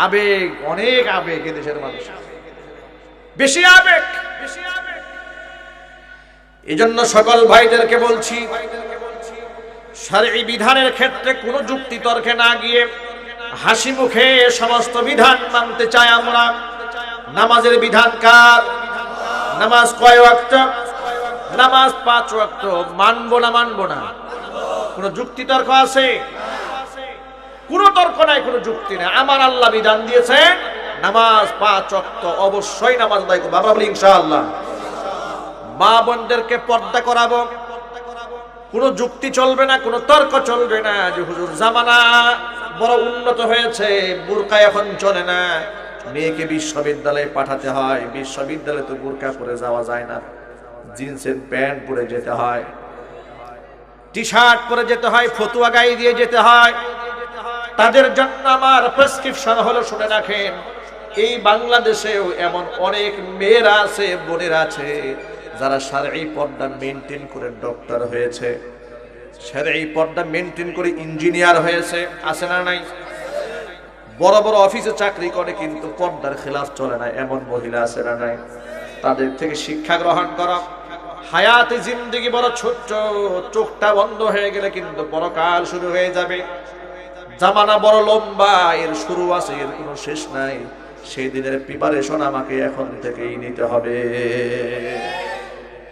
আবেগ, অনেক আবেগ এদেশের মানুষ, বেশি আবেগ। এই জন্য সকল ভাইদেরকে বলছি, শরঈ বিধানের ক্ষেত্রে কোনো যুক্তি তর্কে না গিয়ে হাসি মুখে সমস্ত বিধান মানতে চাই আমরা। নামাজের বিধান কার? নামাজ কয় ওয়াক্ত? নামাজ 5 ওয়াক্ত। মানবো না মানবো না? কোনো যুক্তি তর্ক আছে? কোনো তর্ক নাই, কোনো যুক্তি নাই। আমার আল্লাহ বিধান দিয়েছে নামাজ 5 ওয়াক্ত, অবশ্যই নামাজ আদায় করবো। আমরা বলি ইনশাআল্লাহ। মা বোনদেরকে পর্দা করাবো, কোনো যুক্তি চলবে না, কোনো তর্ক চলবে না যে হুজুর জামানা বড় উন্নত হয়েছে, বুরকা এখন চলে না, মেয়েকে বিশ্ববিদ্যালয়ে পাঠাতে হয়। বিশ্ববিদ্যালয়ে তো বুরকা পরে যাওয়া যায় না, জিন্সের প্যান্ট পরে যেতে হয়, টি শার্ট পরে যেতে হয়, ফতুয়া গায়ে দিয়ে যেতে হয়। তাদের জন্য আমার প্রেসক্রিপশন হলো, শুনে রাখেন, এই বাংলাদেশেও এমন অনেক মেয়েরা আছে, বোনেরা আছে, যারা শরঈ পর্দা মেইনটেইন করে ডক্টর হয়েছে, শরঈ পর্দা মেইনটেইন করে ইঞ্জিনিয়ার হয়েছে। আছে না নাই? বড় বড় অফিসে চাকরি করে কিন্তু পর্দার খেলাফ চলে না, এমন মহিলা আছে না নাই? তাদের থেকে শিক্ষা গ্রহণ করা। হায়াতে জিন্দেগি বড় ছোট্ট, চোখটা বন্ধ হয়ে গেলে কিন্তু পরকাল শুরু হয়ে যাবে। জামানা বড় লম্বা, এর শুরু আছে, এর কোনো শেষ নাই। সেই দিনের প্রিপারেশন আমাকে এখন থেকেই নিতে হবে।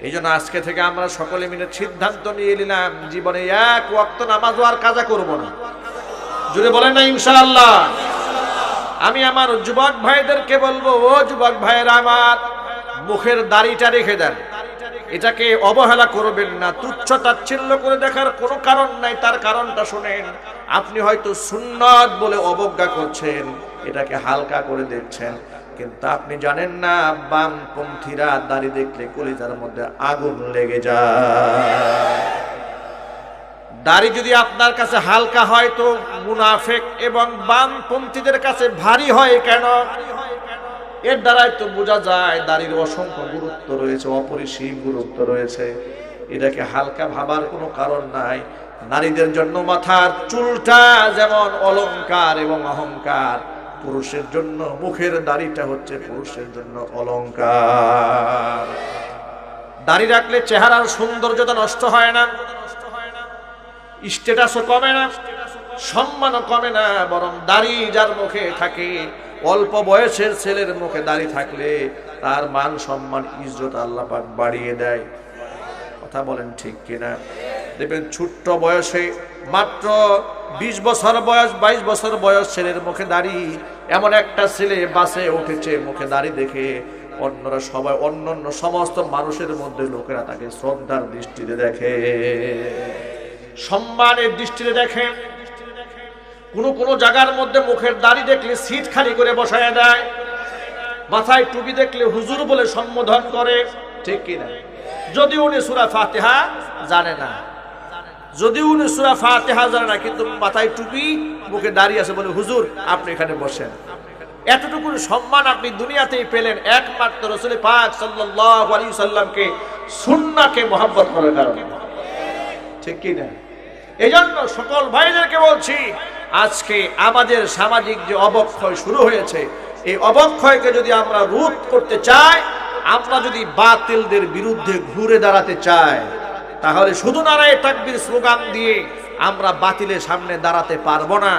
এই জন্য আজকে থেকে আমরা সকলে মিলে সিদ্ধান্ত নিয়ে নিলাম, জীবনে এক ওয়াক্ত নামাজ আর কাজা করব না। জুড়ে বলেন না ইনশাআল্লাহ? আমি আমার যুবক ভাইদেরকে বলবো, ও যুবক ভাইয়েরা আমার, মুখের দাড়িটা রেখে দেন। এটাকে অবহেলা করবেন না, তুচ্ছ তাচ্ছিল্য করে দেখার কোনো কারণ নাই। তার কারণটা শুনেন। আপনি হয়তো সুন্নাত বলে অবজ্ঞা করছেন, এটাকে হালকা করে দেখছেন, কিন্তু আপনি জানেন না বামপন্থীরা দাড়ি দেখলে কলিজার মধ্যে আগুন লেগে যায়। দাড়ি যদি আপনার কাছে হালকা হয় তো মুনাফিক এবং বামপন্থীদের কাছে ভারী হয় কেন? এর দ্বারাই তো বোঝা যায় দাড়ির অসংখ্য গুরুত্ব রয়েছে, অপরিসীম গুরুত্ব রয়েছে। এটাকে হালকা ভাবার কোনো কারণ নাই। নারীদের জন্য মাথার চুলটা যেমন অলংকার এবং অহংকার, পুরুষের জন্য মুখের দাড়িটা হচ্ছে পুরুষের জন্য অলংকার। দাড়ি রাখলে চেহারার সৌন্দর্যতা নষ্ট হয় না, স্ট্যাটাসও কমে না, সম্মানও কমে না, বরং দাড়ি যার মুখে থাকে, অল্প বয়সের ছেলের মুখে দাড়ি থাকলে তার মান সম্মান ইজ্জত আল্লাহ পাক বাড়িয়ে দেয়। কথা বলেন ঠিক কিনা? দেখবেন ছোট্ট বয়সে, মাত্র 20 বছর বয়স, 22 বছর বয়স ছেলের মুখে দাড়ি। এমন একটা ছেলে বাসে উঠেছে, মুখে দাড়ি দেখে অন্যরা সবাই, অন্যান্য সমস্ত মানুষের মধ্যে লোকেরা তাকে শ্রদ্ধার দৃষ্টিতে দেখে, সম্মানের দৃষ্টিতে দেখে। কোন জায়গার মধ্যে মুখের দাড়ি দেখলে সিট খালি করে বসায় দেয়, মাথায় টুপি দেখলে হুজুর বলে সম্বোধন করে, ঠিক কিনা? যদি উনি সূরা ফাতিহা জানে না, যদি উনি সূরা ফাতিহা জানে না, কিন্তু মাথায় টুপি, মুখে দাড়ি আছে, বলে হুজুর আপনি এখানে বসেন। এতটুকু সম্মান আপনি দুনিয়াতেই পেলেন একমাত্র রাসূল পাক সাল্লাল্লাহু আলাইহি সাল্লামকে, সুন্নাহকে মহব্বত করার কারণে, ঠিক কিনা? এজন্য সকল ভাইদেরকে বলছি, আজকে আমাদের সামাজিক যে অবক্ষয় শুরু হয়েছে, এই অবক্ষয়কে যদি আমরা রোধ করতে চাই, আমরা যদি বাতিলদের বিরুদ্ধে ঘুরে দাঁড়াতে চাই, তাহলে শুধু নারায়ে তাকবীর স্লোগান দিয়ে আমরা বাতিলের সামনে দাঁড়াতে পারবো না।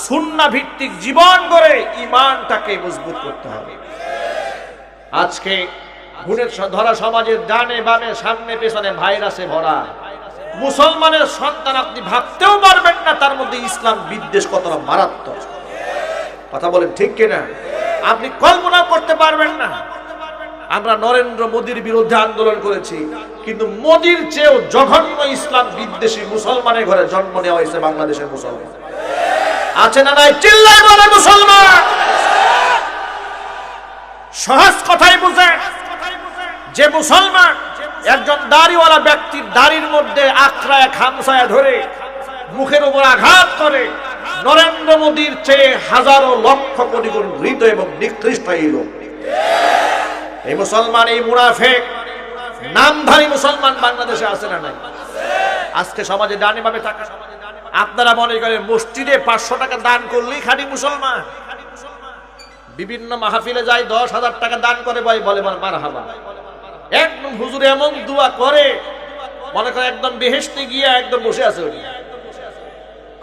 সুন্নাহ ভিত্তিক জীবন গড়ে ঈমানটাকে মজবুত করতে হবে। আজকে গুণের ধরা সমাজের ডানে বামে সামনে পেছনে ভাইরাসে ভরা, মুসলমানের সন্তান আপনি ভাবতেও পারবেন না তার মধ্যে ইসলাম বিদ্বেষ কতটা মারাত্মক। কথা বলেন ঠিক কিনা? আপনি কল্পনা করতে পারবেন না। আমরা নরেন্দ্র মোদীর বিরুদ্ধে আন্দোলন করেছি, কিন্তু মোদীর চেয়েও জঘন্য ইসলাম বিদ্বেষী মুসলমানের ঘরে জন্ম নেওয়া হয়েছে বাংলাদেশের মুসলমান। আছে না নাই? চিল্লায় বলে মুসলমান। সহজ কথাই বুঝে যে মুসলমান একজন দাড়িওয়ালা ব্যক্তির দাড়ির মধ্যে আঁকড়ায় খামসায় ধরে মুখের উপর আঘাত করে, নরেন্দ্র মোদীর চেয়ে হাজারো লক্ষ কোটি গুণ হৃদয় এবং নিকৃষ্ট এই লোক। এই মুসলমান, এই মুনাফিক নামধারী মুসলমান বাংলাদেশে আছে না নাই? আজকে সমাজে ডানে ভাবে টাকা, আপনারা মনে করেন মসজিদে 500 টাকা দান করলেই খাঁটি মুসলমান। বিভিন্ন মাহফিলে যায় 10,000 টাকা দান করে বলে মারহাবা। একদম হুজুর এমন দোয়া করে মনে করে একদম বেহেশতে গিয়ে একদম বসে আছে উনি।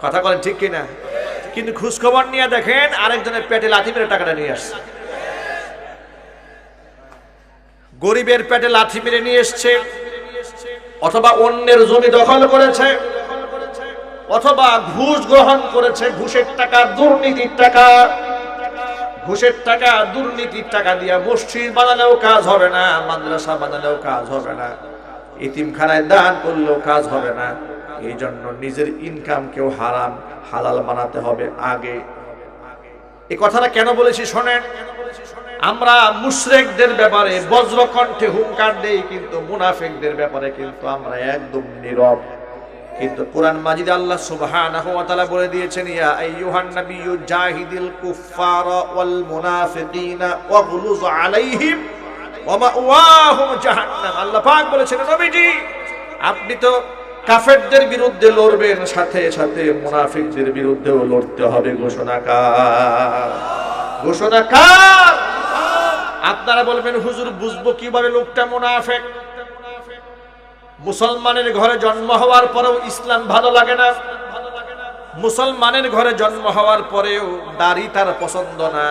কথা বলেন ঠিক কিনা? কিন্তু খোঁজ খবর নিয়ে দেখেন আরেকজনের পেটে লাথি মেরে টাকাটা নিয়ে আসছে। গরিবের পেটে লাথি মেরে নিয়ে এসছে, অথবা অন্যের জমি দখল করেছে, অথবা ঘুষ গ্রহণ করেছে, ঘুষের টাকা, দুর্নীতির টাকা। ঘুষের টাকা, দুর্নীতির টাকা দিয়ে মসজিদ বানালেও কাজ হবে না, মাদ্রাসা বানালেও কাজ হবে না, এতিমখানায় দান করলেও কাজ হবে না। এই জন্য নিজের ইনকামকেও হারাম হালাল বানাতে হবে আগে। এই কথাটা কেন বলেছি শোনেন। আমরা মুশরিকদের ব্যাপারে বজ্রকণ্ঠে হুঙ্কার দেই, কিন্তু মুনাফিকদের ব্যাপারে কিন্তু আমরা একদম নীরব। কিন্তু কোরআন মাজিদে আল্লাহ সুবহানাহু ওয়া তাআলা বলে দিয়েছেন, ইয়া আইয়ুহান নাবিয়্যু জাহিদিল কুফফারা ওয়াল মুনাফিকিনা ওয়াগলুজ আলাইহিম ওয়া মাওয়াহুম জাহান্নাম। আল্লাহ পাক বলেছেন, নবীজি আপনি তো কাফেরদের বিরুদ্ধে লড়বেন, সাথে সাথে মুনাফিকদের বিরুদ্ধেও লড়তে হবে। ঘোষণাকার, ঘোষণাকার। আপনারা বলবেন হুজুর বুঝবো কিভাবে লোকটা মুনাফিক? মুসলমানের ঘরে জন্ম হওয়ার পরেও ইসলাম ভালো লাগে না, মুসলমানের ঘরে জন্ম হওয়ার পরেও দাড়ি তার পছন্দ না,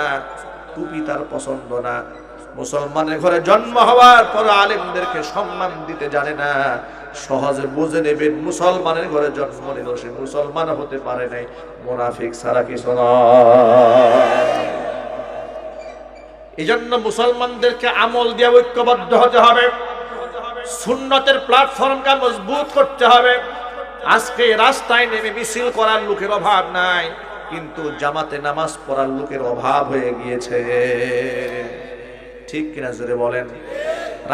টুপি তার পছন্দ না, মুসলমানের ঘরে জন্ম হওয়ার পর আলেমদেরকে সম্মান দিতে জানে না। সহজে বুঝে নেবেন মুসলমানের ঘরে জন্ম নিল, সে মুসলমান হতে পারে নাই, মুনাফিক ছাড়া কিছু না। এই জন্য মুসলমানদেরকে আমল দিয়ে ঐক্যবদ্ধ হতে হবে, সুন্নতের প্ল্যাটফর্মকে মজবুত করতে হবে। আজকে রাস্তায় নেমে মিছিল করার লোকের অভাব নাই, কিন্তু জামাতে নামাজ পড়ার লোকের অভাব হয়ে গিয়েছে। ঠিক কিনা জোরে বলেন?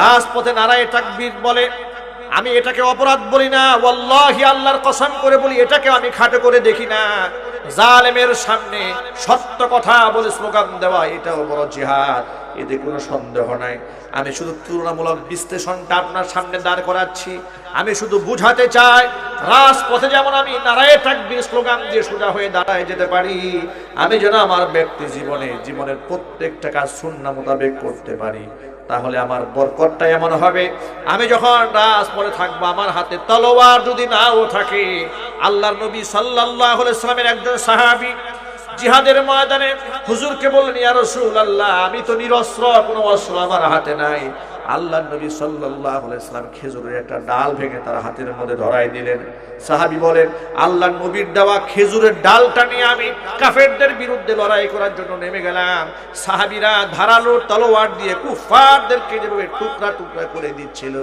রাজপথে নারায়ে তাকবীর বলে, আমি এটাকে অপরাধ বলি না, ওয়াল্লাহি আল্লাহর কসম করে বলি এটাকে আমি খাটো করে দেখি না। জালেমের সামনে সত্য কথা বলে স্লোগান দেওয়া, এটাও বড় জিহাদ, এতে কোনো সন্দেহ নাই। আমি শুধু তুলনামূলক বিশ্লেষণটা আপনার সামনে দাঁড় করাচ্ছি। আমি শুধু বুঝাতে চাই, রাজপথে যেমন আমি নারায়ে তাকবীর স্লোগান দিয়ে সোজা হয়ে দাঁড়ায় যেতে পারি, আমি যেন আমার ব্যক্তি জীবনের প্রত্যেকটা কাজ সুন্নাহ মোতাবেক করতে পারি। তাহলে আমার বরকতটা এমন হবে, আমি যখন রাজপথে থাকবো আমার হাতে তলোয়ার যদি নাও থাকে। আল্লাহর নবী সাল্লাল্লাহু আলাইহি ওয়াসাল্লামের একজন সাহাবী জিহাদের ময়দানে হুজুরকে বললেন, ইয়া রাসূলুল্লাহ আমি তো নিরস্ত্র, কোনো অস্ত্র আমার হাতে নাই। আল্লাহর নবী সাল্লাল্লাহু আলাইহি ওয়াসাল্লাম খেজুরের একটা ডাল ভেঙে তার হাতের মধ্যে ধরাই দিলেন। সাহাবী বলেন, আল্লাহর নবীর দেওয়া খেজুরের ডালটা নিয়ে আমি কাফেরদের বিরুদ্ধে লড়াই করার জন্য নেমে গেলাম। সাহাবীরা ধারালো তলোয়ার দিয়ে কুফফারদেরকে যেভাবে টুকরা টুকরা করে দিচ্ছিল,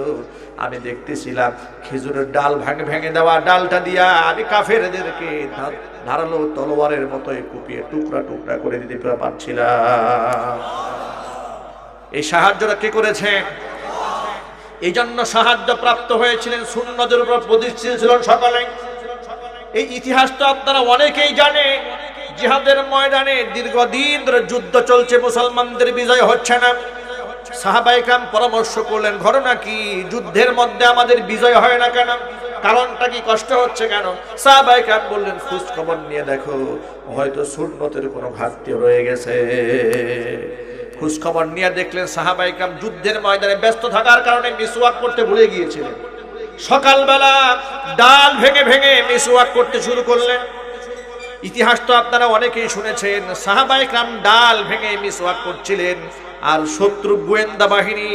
আমি দেখতেছিলাম। খেজুরের ডাল ভেঙে দেওয়া ডালটা দিয়া আমি কাফেরদেরকে ধারালো তলোয়ারের মতোই কুপিয়ে টুকরা টুকরা করে দিতে পারছিলাম। এই সাহায্যটা কে করেছেন? এই জন্য সাহায্য প্রাপ্ত হয়েছিলেন, সুন্নতের উপর প্রতিষ্ঠিত ছিলেন সকলে। এই ইতিহাস তো আপনারা অনেকেই জানেন। জিহাদের ময়দানে দীর্ঘদিন ধরে যুদ্ধ চলছে, মুসলমানদের বিজয় হচ্ছে না। সাহাবায়ে কেরাম পরামর্শ করলেন, ঘটনা কি? যুদ্ধের মধ্যে আমাদের বিজয় হয় না কেন? কারণটা কি? কষ্ট হচ্ছে কেন? সাহাবায়ে কেরাম বললেন, খোঁজ খবর নিয়ে দেখো, হয়তো সুন্নতের কোনো ঘাটতি রয়ে গেছে। খোঁজ খবর নিয়ে দেখলেন সাহাবায়ে কেরাম যুদ্ধের ময়দানে ব্যস্ত থাকার কারণে মিসওয়াক করতে ভুলে গিয়েছিলেন। সকালবেলা ডাল ভেঙে ভেঙে মিসওয়াক করতে শুরু করলেন। ইতিহাস তো আপনারা অনেকেই শুনেছেন, সাহাবায়ে কেরাম ডাল ভেঙে মিসওয়াক করছিলেন, আর শত্রু গোয়েন্দা বাহিনী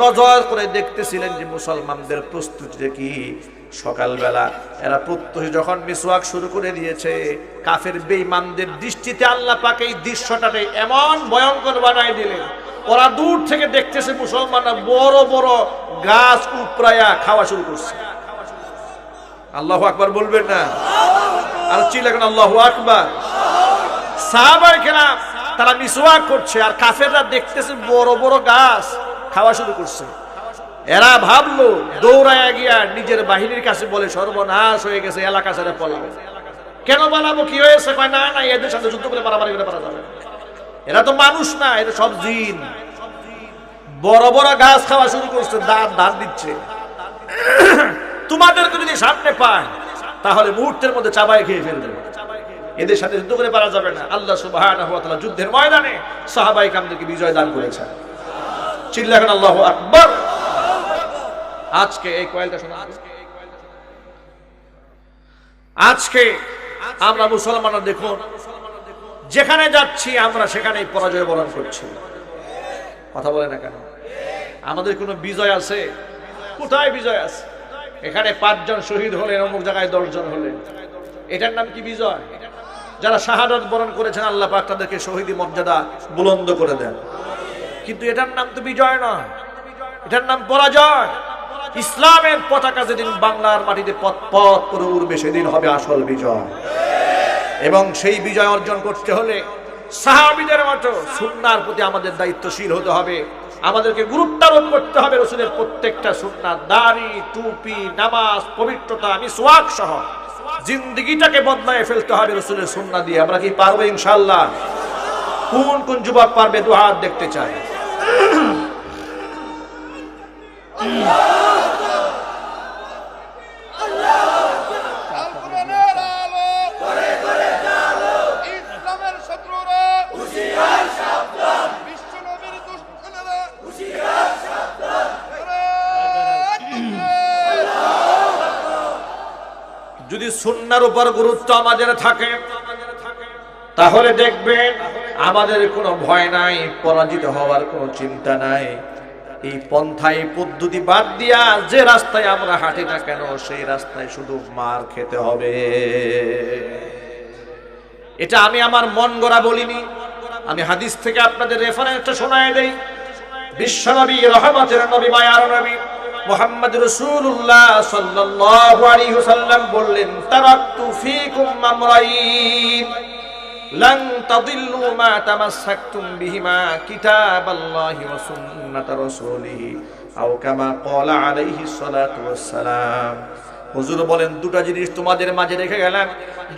নজর করে দেখতেছিলেন যে মুসলমানদের প্রস্তুতি কি। সকালবেলা এরা প্রত্যহ যখন মিসওয়াক শুরু করে দিয়েছে, কাফের বেঈমানদের দৃষ্টিতে আল্লাহ পাক এই দৃশ্যটাকে এমন ভয়ঙ্কর বানাই দিলেন, ওরা দূর থেকে দেখতেছে মুসলমানরা বড় বড় গাছ উপড়ায়া খাওয়া শুরু করছে। আল্লাহু আকবার বলবেন না? আর চিল্লাবেন আল্লাহু আকবার। সাহাবায়ে কেরাম তারা মিসওয়াক করছে আর কাফেররা দেখতেছে বড় বড় গাছ খাওয়া শুরু করছে। এরা ভাবলো দৌড়ায়া গিয়া নিজের বাহিনীর কাছে বলে, সর্বনাশ হয়ে গেছে, এলাকা ছেড়ে পালাবো। কেন পালাবো, কি হয়েছে? কয় না না, এদের সাথে যুদ্ধ করে মারামারি করে পারা যাবে, এরা তো মানুষ না, এরা সব জিন। বড় বড় গাছ খাওয়া শুরু করছে, দাঁত দিচ্ছে। তোমাদেরকে যদি সামনে পায় তাহলে মুহূর্তের মধ্যে চাবাই খেয়ে ফেলবে, এদের সাথে যুদ্ধ করে পারা যাবে না। আল্লাহ সুবহানাহু ওয়া তাআলা যুদ্ধের ময়দানে সাহাবায়ে কেরামদেরকে বিজয় দান করেছেন। চিল্লাবেন আল্লাহু আকবার। আজকে এই কয়েলটা শোনা, আজকে আমরা মুসলমানরা দেখুন যেখানে যাচ্ছি আমরা সেখানেই পরাজয় বরণ করছি। কথা বলে না কেন? আমাদের কোনো বিজয় আছে? কোথায় বিজয় আছে? এখানে 5 জন শহীদ হলেন, অমুক জায়গায় 10 জন হলেন, এটার নাম কি বিজয়? যারা শাহাদাত বরণ করেছেন আল্লাহ পাক তাদেরকে শহীদি মর্যাদা বুলন্দ করে দেন, কিন্তু এটার নাম তো বিজয় নয়, এটার নাম পরাজয়। ইসলামের পতাকা যেদিন বাংলার মাটিতে পথ পথ করে উড়বে সেদিন হবে আসল বিজয়। এবং সেই বিজয় অর্জন করতে হলে সাহাবীদের মতো সুন্নাহর প্রতি আমাদের দায়িত্বশীল হতে হবে। আমাদেরকে গুরুত্বারোপ করতে হবে রাসূলের প্রত্যেকটা সুন্নাহ, দাড়ি, টুপি, নামাজ, পবিত্রতা, মিসওয়াক সহ জিন্দেগিটাকে বদলায় ফেলতে হবে রাসূলের সুন্নাহ দিয়ে। আমরা কি পারবো ইনশাআল্লাহ? কোন কোন যুবক পারবে? দু হাত দেখতে চাই। যদি সুন্নাহর উপর গুরুত্ব আমাদের থাকে তাহলে দেখবেন আমাদের কোনো ভয় নাই, পরাজিত হওয়ার কোনো চিন্তা নাই। এই পন্থায় পদ্ধতি বাদ দিয়া যে রাস্তায় আমরা হাঁটি না কেন সেই রাস্তায় শুধু মার খেতে হবে। এটা আমি আমার মন গড়া বলিনি, আমি হাদিস থেকে আপনাদের রেফারেন্সটা শোনায় দেই। বিশ্বনবী, রহমতের নবী, মায়ার নবী মুহাম্মদ রাসূলুল্লাহ সাল্লাল্লাহু আলাইহি ওয়াসাল্লাম বললেন, তারাকতু ফীকুম আমরাইন লান তাদিল্লু মা তামাসসাকতুম বিহিমা কিতাবাল্লাহি ওয়া সুন্নাত রাসূলিহি আও কামা ক্বালা আলাইহিস সালাতু ওয়াস সালাম। হুজুর বলেন, দুটা জিনিস তোমাদের মাঝে রেখে গেলাম,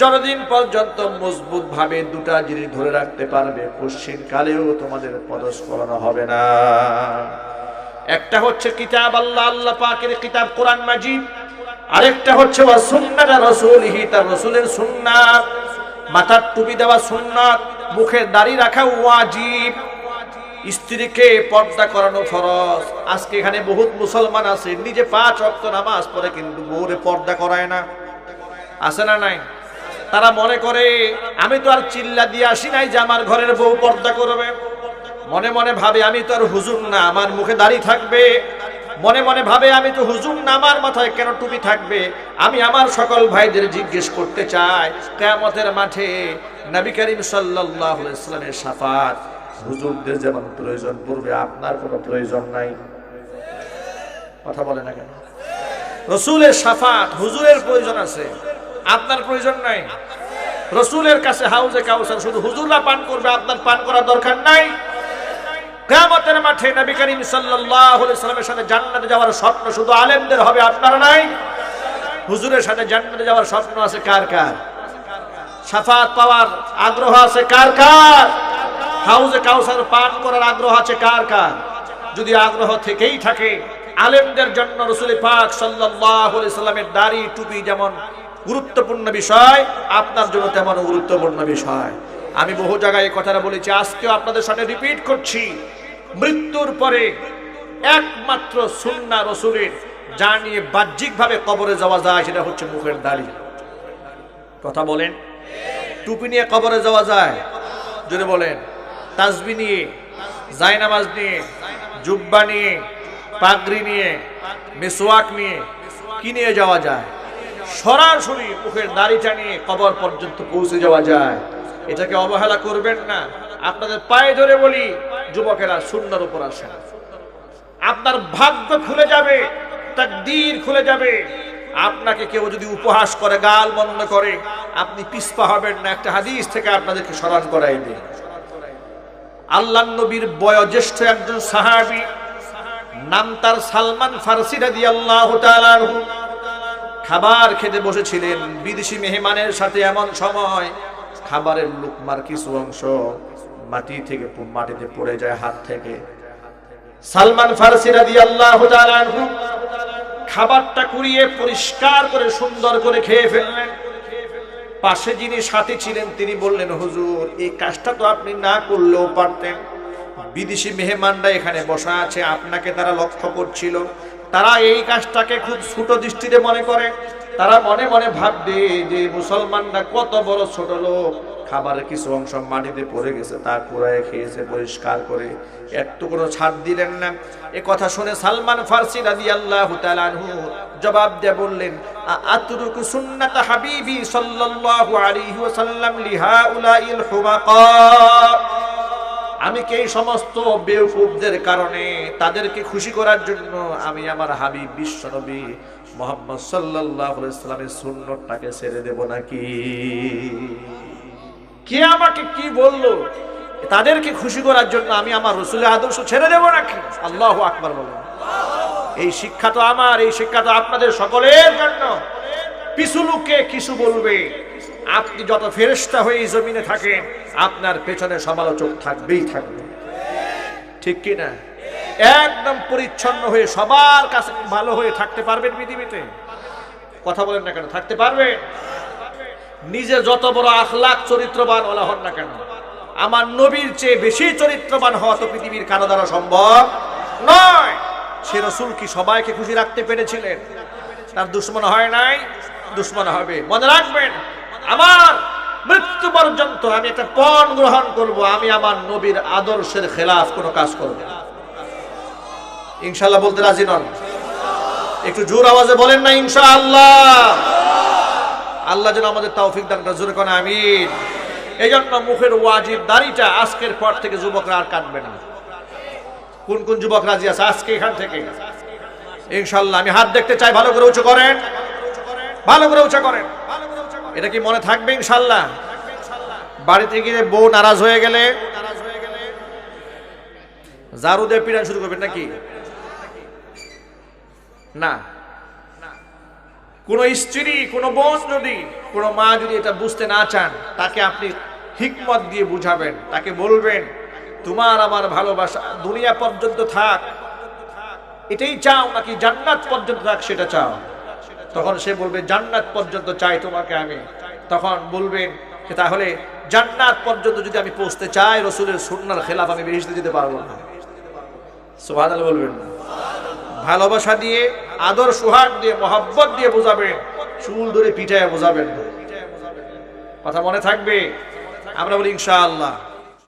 যতদিন পর্যন্ত মজবুত ভাবে দুটা জিনিস ধরে রাখতে পারবে পশ্চিম কালেও তোমাদের পদস্খলন হবে না। একটা হচ্ছে কিতাব আল্লাহ, আল্লাহ পাকের কিতাব কোরআন মাজিদ, আরেকটা হচ্ছে ওয়া সুন্নাত রাসূলিহি, তার রাসূলের সুন্নাত। মাথার টুপি দেওয়া সুন্নাত, মুখে দাড়ি রাখা ওয়াজিব, স্ত্রীকে পর্দা করানো ফরজ। আজকে এখানে বহুত মুসলমান আছে নিজে 5 ওয়াক্ত নামাজ পড়ে কিন্তু বউরে পর্দা করায় না, আছে না নাই? তারা মনে করে আমি তো আর চিল্লা দিয়ে আসি নাই যে আমার ঘরের বউ পর্দা করবে। মনে মনে ভাবে আমি তো আর হুজুর না, আমার মুখে দাড়ি থাকবে। মনে মনে ভাবে আমি তো হুজুর না, আমার মাথায় কেন টুপি থাকবে? আমি আমার সকল ভাইদের জিজ্ঞেস করতে চাই, কিয়ামতের মাঠে নবী করিম সাল্লাল্লাহু আলাইহি ওয়াসাল্লামের শাফাত হুজুরদের যেমন প্রয়োজন পড়বে, আপনার কোনো প্রয়োজন নাই। কথা বলে না কেন? রাসূলের শাফাত হুজুরের প্রয়োজন আছে, আপনার প্রয়োজন নাই। রাসূলের কাছে হাউজে কাউসার শুধু হুজুররা পান করবে, আপনার পান করার দরকার নাই। কিয়ামতের মাঠে নবী করিম সাল্লাল্লাহু আলাইহি ওয়াসাল্লামের সাথে জান্নাতে যাওয়ার স্বপ্ন শুধু আলেমদের হবে, আপনার নাই। হুজুরের সাথে জান্নাতে যাওয়ার স্বপ্ন আছে কার কার? শাফাত পাওয়ার আগ্রহ আছে কার কার? হাউজে কাউসার পান করার আগ্রহ আছে কার কার? যদি আগ্রহ থেকেই থাকে, আলেমদের জন্য রাসূল পাক সাল্লাল্লাহু আলাইহি ওয়াসাল্লামের দাড়ি টুপি যেমন গুরুত্বপূর্ণ বিষয়, আপনার জন্য তেমন গুরুত্বপূর্ণ বিষয়। আমি বহু জায়গায় এই কথাটা বলেছি, আজকেও আপনাদের সামনে রিপিট করছি। মৃত্যুর পরে একমাত্র সুন্নাহ রাসূলের যা নিয়ে বাহ্যিকভাবে কবরে যাওয়া যায় সেটা হচ্ছে মুখের দাড়ি। কথা বলেন? টুপি নিয়ে কবরে যাওয়া যায়? যদি বলেন। তাসবিহ নিয়ে, জায়নামাজ নিয়ে, জুব্বা নিয়ে, পাগড়ি নিয়ে, মিসওয়াক নিয়ে, কি নিয়ে যাওয়া যায়? সরাসরি মুখের দাড়িটা নিয়ে কবর পর্যন্ত পৌঁছে যাওয়া যায়। এটাকে অবহেলা করবেন না। আপনাদের পায়ে ধরে বলি, যুবকেরা সুন্নাহর উপর আসেন। আপনার ভাগ্য খুলে যাবে, তাকদীর খুলে যাবে। আপনাকে কেউ যদি উপহাস করে, গাল মন্দ করে, আপনি পিছপা হবেন না। একটা হাদিস থেকে আপনাদেরকে স্মরণ করাই দিই। আল্লাহর নবীর বয়োজ্যেষ্ঠ একজন সাহাবী, নাম তার সালমান ফারসি রাদিয়াল্লাহু তাআলা আনহু, খাবার খেতে বসেছিলেন বিদেশি মেহমানের সাথে। এমন সময় খাবারের লুকমার কিছু অংশ মাটিতে পড়ে যায় হাত থেকে। সালমান ফারসি রাদিয়াল্লাহু তাআলা আনহু খাবারটা কুড়িয়ে পরিষ্কার করে সুন্দর করে খেয়ে ফেললেন। পাশে যিনি সাথী ছিলেন তিনি বললেন, হুজুর, এই কাজটা তো আপনি না করলেও পারতেন। বিদেশি মেহমানরা এখানে বসা আছে, আপনাকে তারা লক্ষ্য করছিল। তারা এই কাজটাকে খুব ছোট দৃষ্টিতে মনে করে। তারা মনে মনে ভাববে যে মুসলমানরা কত বড় ছোট লোক, খাবারের কিছু অংশ মাটিতে পড়ে গেছে, তা কুড়ায় খেয়েছে পরিষ্কার করে, একটু কোনো ছাড় দিলেন না। এ কথা শুনে সালমান ফারসি রাদিয়াল্লাহু তাআলা আনহু জবাব দিয়ে বললেন, আতরুকু সুন্নাত হাবিবি সাল্লাল্লাহু আলাইহি ওয়াসাল্লাম লিহাউলাইল হুমাকা। আমি কি এই সমস্ত বেওকুফদের কারণে, তাদেরকে খুশি করার জন্য আমি আমার হাবিব বিশ্বনবী মুহাম্মদ সাল্লাল্লাহু আলাইহি ওয়াসাল্লামের সুন্নাতটাকে ছেড়ে দেব নাকি? কে আমাকে কি বললো, তাদেরকে খুশি করার জন্য আমি আমার রাসূলের আদর্শ ছেড়ে দেব নাকি? আল্লাহু আকবার বলেন। এই শিক্ষা তো আমার, এই শিক্ষা তো আপনাদের সকলের জন্য। পিছু লোকে কিছু বলবে, আপনি যত ফেরেশতা হয়ে জমিনে থাকেন, আপনার পেছনে সমালোচক থাকবেই থাকবে, ঠিক কি না? একদম পরিচ্ছন্ন হয়ে সবার কাছে ভালো হয়ে থাকতে পারবেন পৃথিবীতে? কথা বলেন না কেন, থাকতে পারবেন? নিজে যত বড় আখলাক চরিত্রবান ওলা হন না কেন, আমার নবীর চেয়ে বেশি চরিত্রবান হওয়া তো পৃথিবীর কারো দ্বারা সম্ভব নয়। সে রাসূল কি সবাইকে খুশি রাখতে পেরেছিলেন? তার দুশমন হয় নাই, দুশমন হবে। মনে রাখবেন, আমার মৃত্যু পর্যন্ত আমি একটা পণ গ্রহণ করব, আমি আমার নবীর আদর্শের খেলাফ কোনো কাজ করব না। ইনশাআল্লাহ বলতে রাজি নন? একটু জোর আওয়াজে বলেন না ইনশাআল্লাহ। আল্লাহ যেন আমাদের তৌফিক দান করেন, জোরে কোন আমিন। এই জন্য মুখের ওয়াজিব দাড়িটা আজকের পর থেকে যুবকরা আর কাটবে না। কোন কোন যুবক রাজি আছে আজকে এখান থেকে? ইনশাআল্লাহ। আমি হাত দেখতে চাই, ভালো করে উঁচু করেন, ভালো করে উঁচু করেন। এটা কি মনে থাকবে ইনশাআল্লাহ? বাড়িতে গিয়ে বউ নারাজ হয়ে গেলে ঝাড়ু দিয়ে পিটান শুরু করবেন নাকি? না। কোন স্ত্রী, কোন বোন যদি, কোন মা যদি এটা বুঝতে না চান, তাকে আপনি হিকমত দিয়ে বুঝাবেন। তাকে বলবেন, তোমার আমার ভালোবাসা দুনিয়া পর্যন্ত থাক, এটাই চাও নাকি জান্নাত পর্যন্ত থাক সেটা চাও? তখন সে বলবে জান্নাত পর্যন্ত চাই তোমাকে আমি। তখন বলবেন তাহলে জান্নাত পর্যন্ত যদি আমি পৌঁছতে চাই, রাসূলের সুন্নাহর খেলাফ আমি বেহেশতে যেতে পারবো না। সুবহানাল্লাহ বলবেন না? ভালোবাসা দিয়ে, আদর সোহাগ দিয়ে, মহব্বত দিয়ে বোঝাবেন, চুল ধরে পিটায় বোঝাবেন। কথা মনে থাকবে? আমরা বলি ইনশাআল্লাহ।